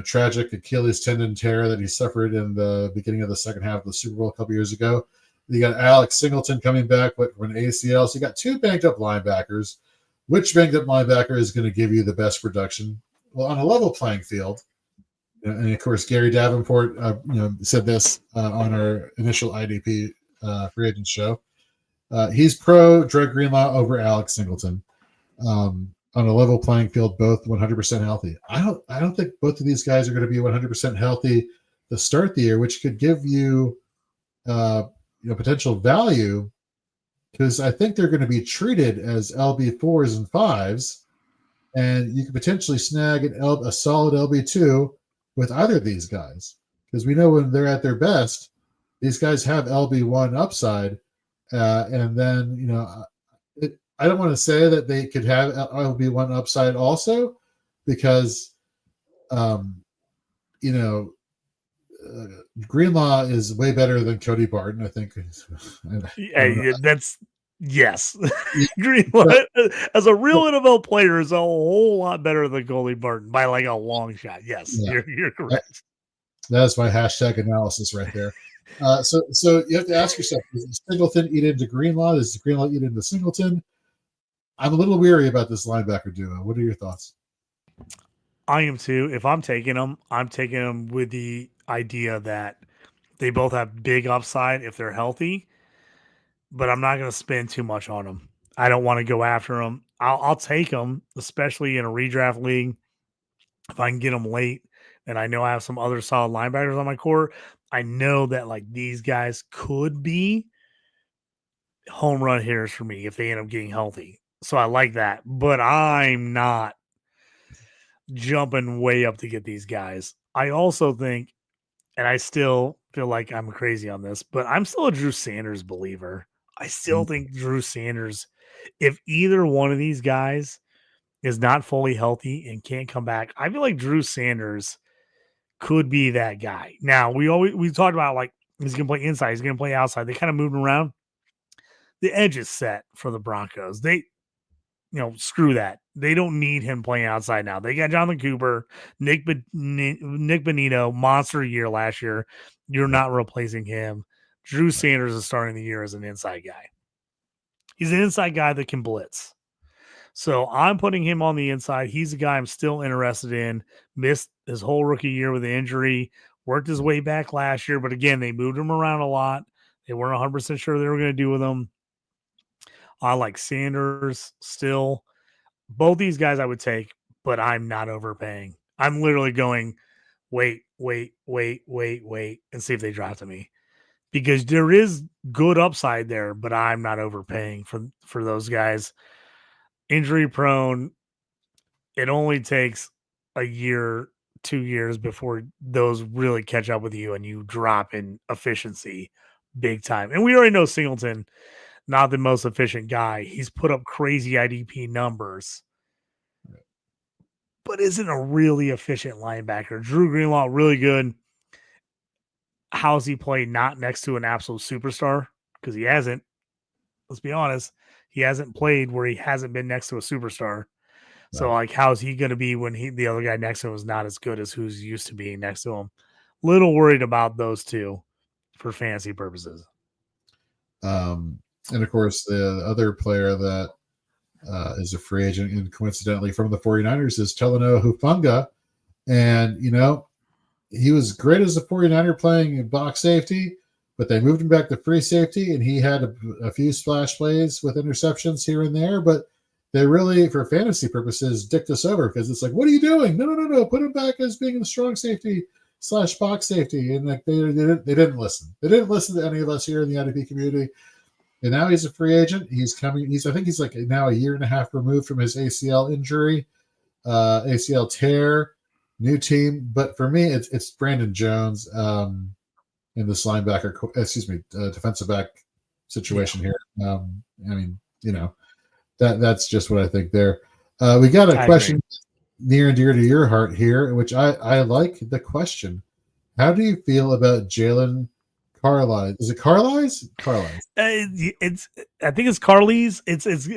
tragic Achilles tendon tear that he suffered in the beginning of the second half of the Super Bowl a couple years ago. You got Alex Singleton coming back from an ACL. So you got two banged up linebackers. Which banged up linebacker is going to give you the best production? Well, on a level playing field, and of course, Gary Davenport, said this on our initial IDP free agent show. He's pro Dre Greenlaw over Alex Singleton. On a level playing field, both 100% healthy. I don't think both of these guys are going to be 100% healthy to start the year, which could give you potential value, because I think they're going to be treated as LB4s and 5s, and you could potentially snag a solid LB2 with either of these guys, because we know when they're at their best, these guys have LB1 upside, and then I don't want to say that they could have LB1 upside also, because Greenlaw is way better than Cody Barton, I think. That's yes. Greenlaw as a real NFL player is a whole lot better than Cody Barton by like a long shot. Yes, yeah. You're correct. That's my hashtag analysis right there. So you have to ask yourself: does Singleton eat into Greenlaw? Does Greenlaw eat into Singleton? I'm a little weary about this linebacker duo. What are your thoughts? I am too. If I'm taking them, I'm taking them with the idea that they both have big upside if they're healthy, but I'm not going to spend too much on them. I don't want to go after them. I'll take them, especially in a redraft league. If I can get them late and I know I have some other solid linebackers on my core, I know that like these guys could be home run hitters for me if they end up getting healthy. So I like that, but I'm not jumping way up to get these guys. I also think, and I still feel like I'm crazy on this, but I'm still a Drew Sanders believer. I still think Drew Sanders, if either one of these guys is not fully healthy and can't come back, I feel like Drew Sanders could be that guy. Now, we talked about like he's going to play inside, he's going to play outside. They kind of moved around. The edge is set for the Broncos. They, screw that. They don't need him playing outside now. They got Jonathan Cooper, Nick Bonito, monster year last year. You're not replacing him. Drew Sanders is starting the year as an inside guy. He's an inside guy that can blitz. So I'm putting him on the inside. He's a guy I'm still interested in. Missed his whole rookie year with an injury. Worked his way back last year. But again, they moved him around a lot. They weren't 100% sure they were going to do with him. I like Sanders still. Both these guys I would take, but I'm not overpaying. I'm literally going, wait, and see if they draft me. Because there is good upside there, but I'm not overpaying for those guys. Injury prone, it only takes a year, 2 years before those really catch up with you and you drop in efficiency big time. And we already know Singleton, not the most efficient guy. He's put up crazy IDP numbers, but isn't a really efficient linebacker. Drew Greenlaw, really good. How's he played not next to an absolute superstar? Because he hasn't. Let's be honest. He hasn't played where he hasn't been next to a superstar. So, like, how's he going to be when the other guy next to him is not as good as who's used to being next to him? Little worried about those two for fantasy purposes. And, of course, the other player that is a free agent and coincidentally from the 49ers is Talanoa Hufanga. And, he was great as a 49er playing box safety, but they moved him back to free safety, and he had a few splash plays with interceptions here and there, but they really, for fantasy purposes, dicked us over because it's like, what are you doing? No. Put him back as being a strong safety / box safety. And like they didn't listen. They didn't listen to any of us here in the IDP community. And now he's a free agent. He's coming. I think he's like now a year and a half removed from his ACL injury, ACL tear. New team, but for me, it's Brandon Jones in this defensive back situation here. That's just what I think there. We got a question near and dear to your heart here, which I like the question. How do you feel about Jalen Carlisle? Is it Carlisle? Carlisle. I think it's Carly's. It's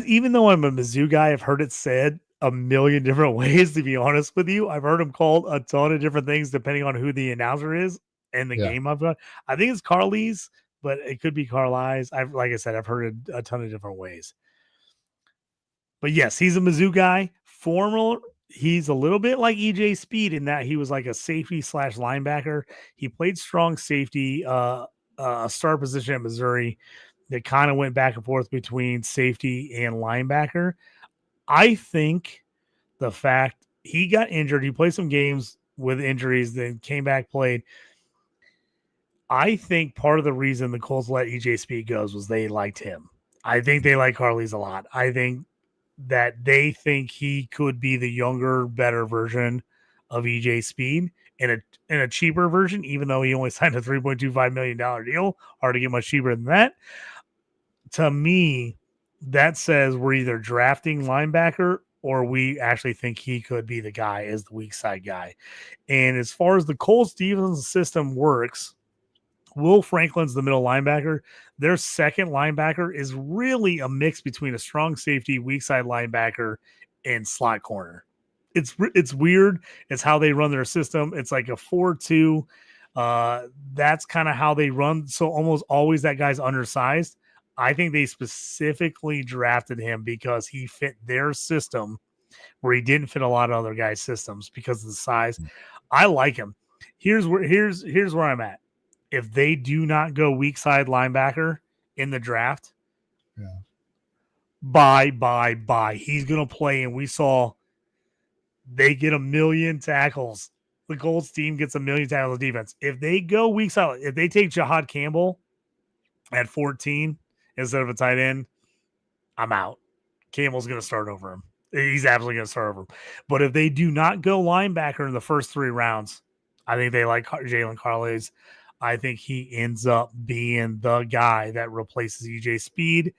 even though I'm a Mizzou guy, I've heard it said a million different ways, to be honest with you. I've heard him called a ton of different things depending on who the announcer is and the game I've got. I think it's Carly's, but it could be Carlisle's. Like I said, I've heard it a ton of different ways. But yes, he's a Mizzou guy. He's a little bit like EJ Speed in that he was like a safety / linebacker. He played strong safety, a star position at Missouri that kind of went back and forth between safety and linebacker. I think the fact he got injured, he played some games with injuries, then came back, played. I think part of the reason the Colts let EJ Speed go was they liked him. I think they like Carly's a lot. I think that they think he could be the younger, better version of EJ Speed in a cheaper version, even though he only signed a $3.25 million deal. Hard to get much cheaper than that. To me, that says we're either drafting linebacker or we actually think he could be the guy as the weak side guy. And as far as the Colts defense system works, Will Franklin's the middle linebacker. Their second linebacker is really a mix between a strong safety, weak side linebacker, and slot corner. It's weird. It's how they run their system. It's like a 4-2. That's kind of how they run. So almost always that guy's undersized. I think they specifically drafted him because he fit their system where he didn't fit a lot of other guys' systems because of the size. I like him. Here's where I'm at. If they do not go weak side linebacker in the draft, buy. He's going to play, and we saw they get 1 million tackles. The Colts team gets 1 million tackles of defense. If they go weak side, if they take Jahad Campbell at 14 instead of a tight end, I'm out. Campbell's going to start over him. He's absolutely going to start over him. But if they do not go linebacker in the first 3 rounds, I think they like Jalen Carles. I think he ends up being the guy that replaces EJ Speed.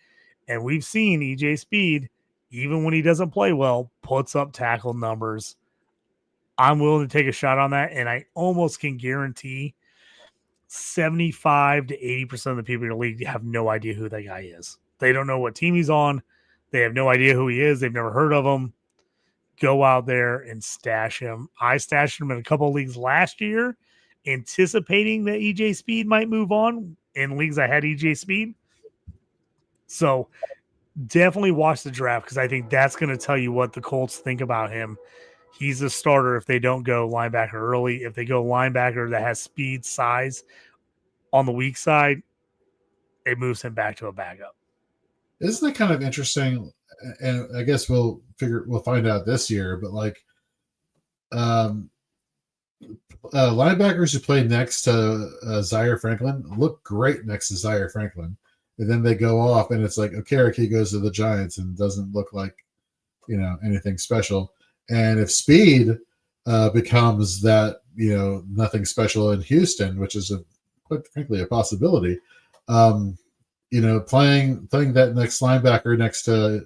And we've seen EJ Speed, even when he doesn't play well, puts up tackle numbers. I'm willing to take a shot on that, and I almost can guarantee 75 to 80% of the people in the league have no idea who that guy is. They don't know what team he's on. They have no idea who he is. They've never heard of him. Go out there and stash him. I stashed him in a couple of leagues last year, anticipating that EJ Speed might move on. In leagues I had EJ Speed. So definitely watch the draft because I think that's going to tell you what the Colts think about him. He's a starter if they don't go linebacker early. If they go linebacker that has speed, size on the weak side, it moves him back to a backup. Isn't that kind of interesting? And I guess we'll find out this year, but like linebackers who play next to Zaire Franklin look great next to Zaire Franklin. And then they go off and it's like, Okereke goes to the Giants and doesn't look like, anything special. And if Speed becomes that, nothing special in Houston, which is quite frankly a possibility, playing that next linebacker next to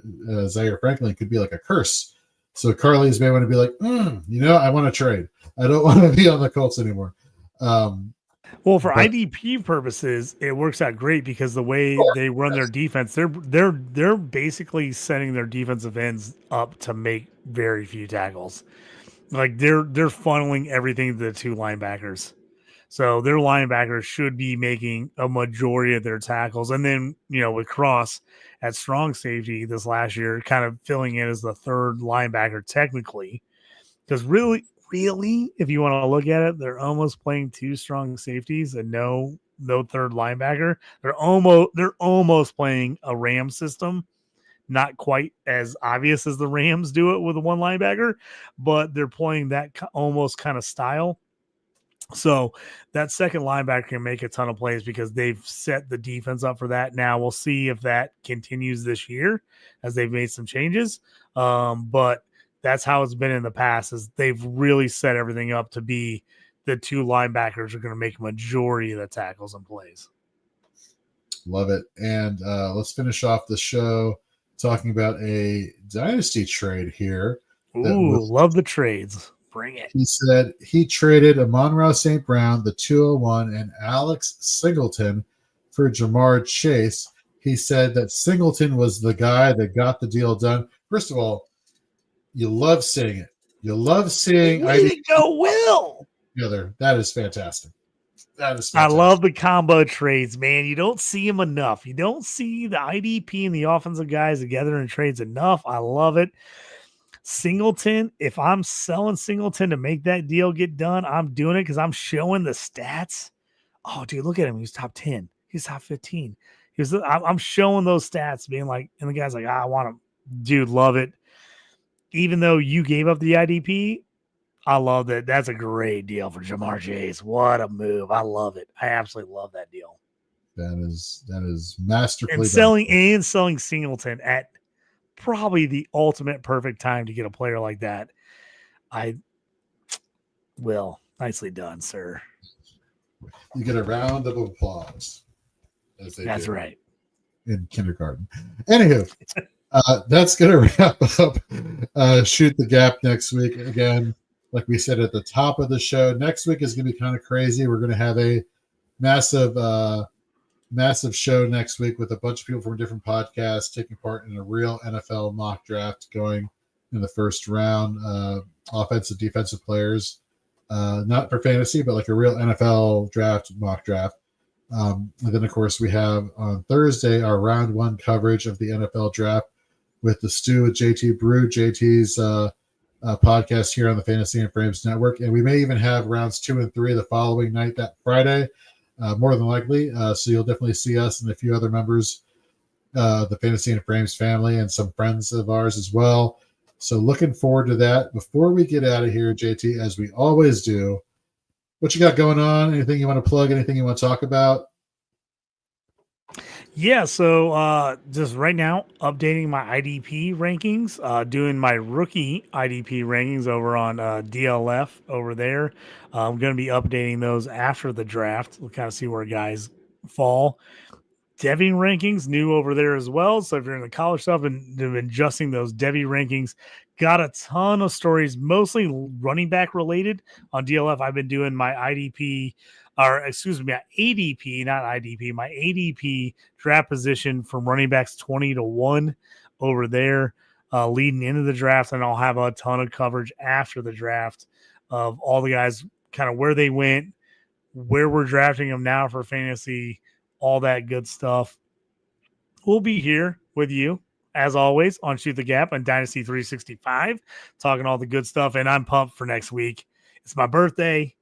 Zaire Franklin could be like a curse. So Carles may want to be like, I want to trade. I don't want to be on the Colts anymore. Well, for IDP purposes, it works out great because the way they run their defense, they're basically setting their defensive ends up to make very few tackles. Like they're funneling everything to the 2 linebackers. So their linebackers should be making a majority of their tackles. And then, with Cross at strong safety this last year, kind of filling in as the 3rd linebacker technically. Because really, if you want to look at it, they're almost playing 2 strong safeties and no 3rd linebacker. They're almost playing a Ram system. Not quite as obvious as the Rams do it with a 1 linebacker, but they're playing that almost kind of style. So that 2nd linebacker can make a ton of plays because they've set the defense up for that. Now we'll see if that continues this year as they've made some changes. But that's how it's been in the past is they've really set everything up to be the 2 linebackers are going to make a majority of the tackles and plays. Love it. And let's finish off the show talking about a dynasty trade here. Love the trades. Bring it. He said he traded Amon-Ra St. Brown, the 201, and Alex Singleton for Jamar Chase. He said that Singleton was the guy that got the deal done. First of all, you love seeing it. You love seeing IDP go Will together. That is fantastic. I love the combo trades, man. You don't see them enough. You don't see the IDP and the offensive guys together in trades enough. I love it. Singleton, if I'm selling Singleton to make that deal get done, I'm doing it because I'm showing the stats. Oh, dude, look at him. He was top 10. He's top 15. I'm showing those stats, being like, and the guy's like, I want him. Dude, love it. Even though you gave up the IDP, I love that. That's a great deal for Jamar Chase. What a move. I love it. I absolutely love that deal. That is masterfully and selling Singleton at probably the ultimate perfect time to get a player like that. Nicely done, sir. You get a round of applause. That's right. In kindergarten. Anywho, that's going to wrap up Shoot the Gap next week. Again, like we said at the top of the show, next week is going to be kind of crazy. We're going to have a massive show next week with a bunch of people from different podcasts taking part in a real NFL mock draft going in the first round. Offensive, defensive players, not for fantasy, but like a real NFL draft, mock draft. And then, of course, we have on Thursday our round 1 coverage of the NFL draft. with the Stew with JT Brew, JT's podcast here on the Fantasy and Frames Network. And we may even have rounds 2 and 3 the following night, that Friday, more than likely. So you'll definitely see us and a few other members, the Fantasy and Frames family, and some friends of ours as well. So looking forward to that. Before we get out of here, JT, as we always do, what you got going on? Anything you want to plug? Anything you want to talk about? Yeah, so just right now, updating my IDP rankings, doing my rookie IDP rankings over on DLF over there. I'm going to be updating those after the draft. We'll kind of see where guys fall. Devy rankings new over there as well. So if you're in the college stuff and adjusting those Devy rankings, got a ton of stories, mostly running back related on DLF. I've been doing my IDP, or excuse me, my ADP, not IDP, my ADP draft position from running backs 20-1 over there, leading into the draft. And I'll have a ton of coverage after the draft of all the guys, kind of where they went, where we're drafting them now for fantasy, all that good stuff. We'll be here with you, as always, on Shoot the Gap on Dynasty 365, talking all the good stuff. And I'm pumped for next week. It's my birthday.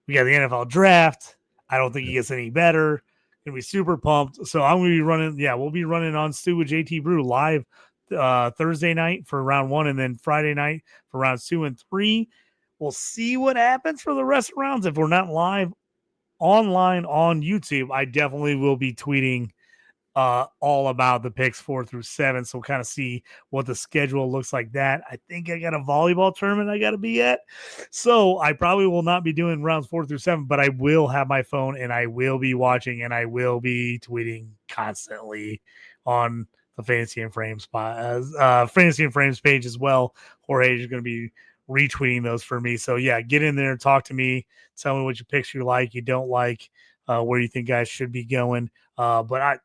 We got the NFL draft. I don't think it gets any better. Gonna be super pumped. So I'm gonna be running. Yeah, we'll be running on Stew with JT Brew live Thursday night for round 1, and then Friday night for rounds 2 and 3. We'll see what happens for the rest of rounds. If we're not live online on YouTube, I definitely will be tweeting all about the picks 4 through 7. So we'll kind of see what the schedule looks like that. I think I got a volleyball tournament I got to be at. So I probably will not be doing rounds 4 through 7, but I will have my phone and I will be watching and I will be tweeting constantly on the Fantasy and Frames Fantasy and Frames page as well. Jorge is going to be retweeting those for me. So yeah, get in there, talk to me, tell me what your picks you like, you don't like, where you think guys should be going. But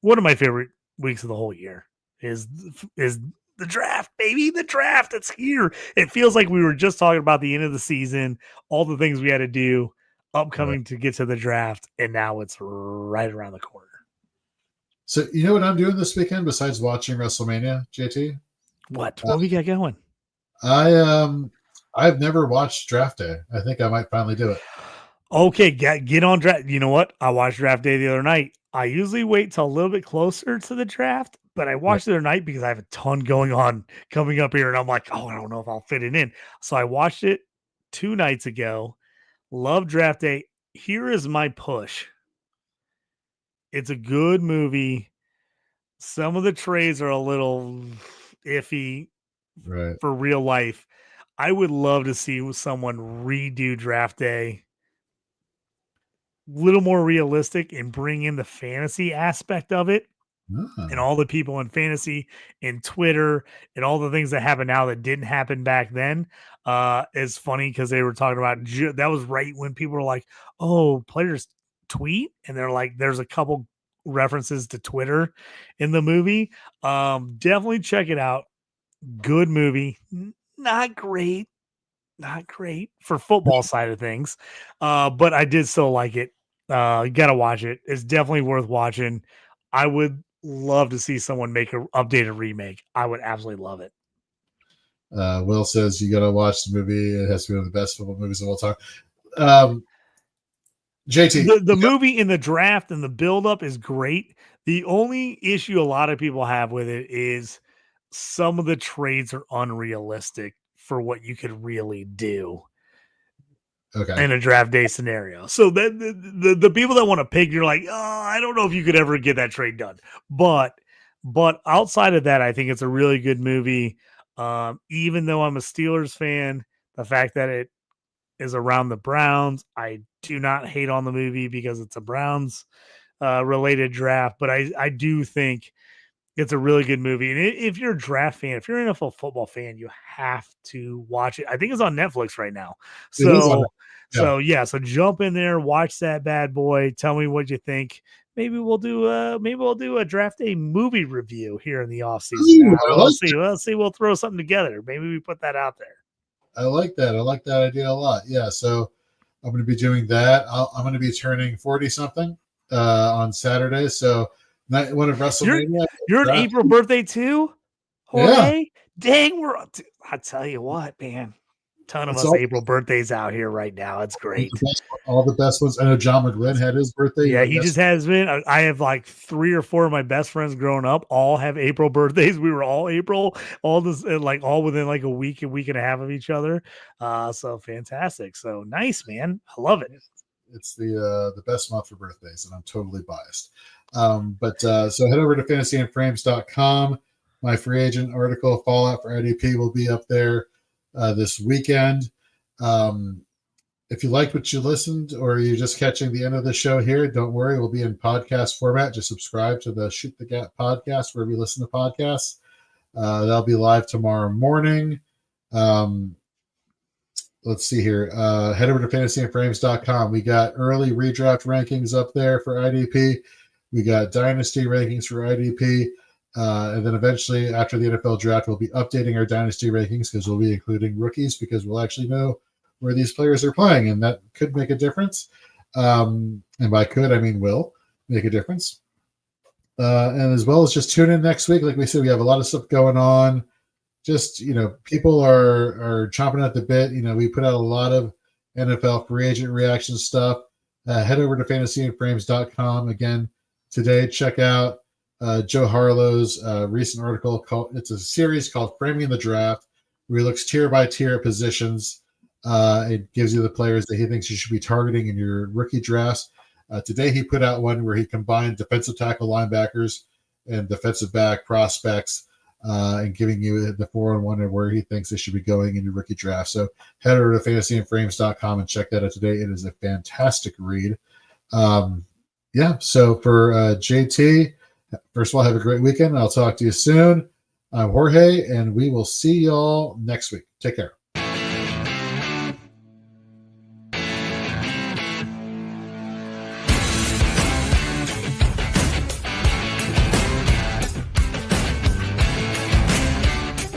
one of my favorite weeks of the whole year is the draft, baby. The draft, it's here. It feels like we were just talking about the end of the season, all the things we had to do upcoming to get to the draft, and now it's right around the corner. So you know what I'm doing this weekend besides watching WrestleMania, JT? What we got going? I've never watched Draft Day. I think I might finally do it. Okay, get on draft. You know what? I watched Draft Day the other night. I usually wait till a little bit closer to the draft, but I watched the other night because I have a ton going on coming up here, and I'm like, oh, I don't know if I'll fit it in. So I watched it 2 nights ago. Love Draft Day. Here is my push. It's a good movie. Some of the trades are a little iffy for real life. I would love to see someone redo Draft Day a little more realistic and bring in the fantasy aspect of it and all the people in fantasy and Twitter and all the things that happen now that didn't happen back then. It's funny because they were talking about that was right when people were like, oh, players tweet, and they're like, there's a couple references to Twitter in the movie. Definitely check it out. Good movie. Not great for football side of things. But I did still like it. You got to watch it. It's definitely worth watching. I would love to see someone make an updated remake. I would absolutely love it. Will says you got to watch the movie. It has to be one of the best football movies of all time. JT, the movie in the draft and the buildup is great. The only issue a lot of people have with it is some of the trades are unrealistic for what you could really do in a draft day scenario. So the people that want to pick, you're like, oh, I don't know if you could ever get that trade done. But outside of that, I think it's a really good movie. Even though I'm a Steelers fan, the fact that it is around the Browns, I do not hate on the movie because it's a Browns related draft. But I do think it's a really good movie. And if you're a draft fan, if you're an NFL football fan, you have to watch it. I think it's on Netflix right now. So jump in there, watch that bad boy. Tell me what you think. Maybe we'll do a draft day movie review here in the offseason. We'll see. We'll throw something together. Maybe we put that out there. I like that. I like that idea a lot. Yeah. So I'm going to be doing that. I'm going to be turning 40 something on Saturday. So one of WrestleMania. You're an April birthday too? Jorge, dang, I tell you what, man. Ton of It's us all, April birthdays out here right now. It's great. all the best ones. I know John McGlynn had his birthday. Yeah, he just has been. I have like 3 or 4 of my best friends growing up all have April birthdays. We were all April, all this like all within like a week and a half of each other. So fantastic. So nice, man. I love it. It's the best month for birthdays, and I'm totally biased. So head over to fantasyandframes.com. My free agent article, Fallout for IDP, will be up there this weekend. If you liked what you listened, or you're just catching the end of the show here, don't worry. We'll be in podcast format. Just subscribe to the Shoot the Gap podcast wherever you listen to podcasts. That'll be live tomorrow morning. Let's see here. Head over to fantasyandframes.com. We got early redraft rankings up there for IDP. We got dynasty rankings for IDP. And then eventually, after the NFL draft, we'll be updating our dynasty rankings because we'll be including rookies because we'll actually know where these players are playing, and that could make a difference. And by could, I mean will make a difference. And as well as just tune in next week. Like we said, we have a lot of stuff going on. Just, people are chomping at the bit. We put out a lot of NFL free agent reaction stuff. Head over to fantasyandframes.com. Again, today, check out Joe Harlow's recent article. It's a series called Framing the Draft, where he looks tier by tier at positions. It gives you the players that he thinks you should be targeting in your rookie drafts. Today, he put out one where he combined defensive tackle linebackers and defensive back prospects, and giving you the 4-on-1 of where he thinks they should be going in your rookie draft. So head over to fantasyandframes.com and check that out today. It is a fantastic read. So for JT, first of all, have a great weekend. I'll talk to you soon. I'm Jorge, and we will see y'all next week. Take care.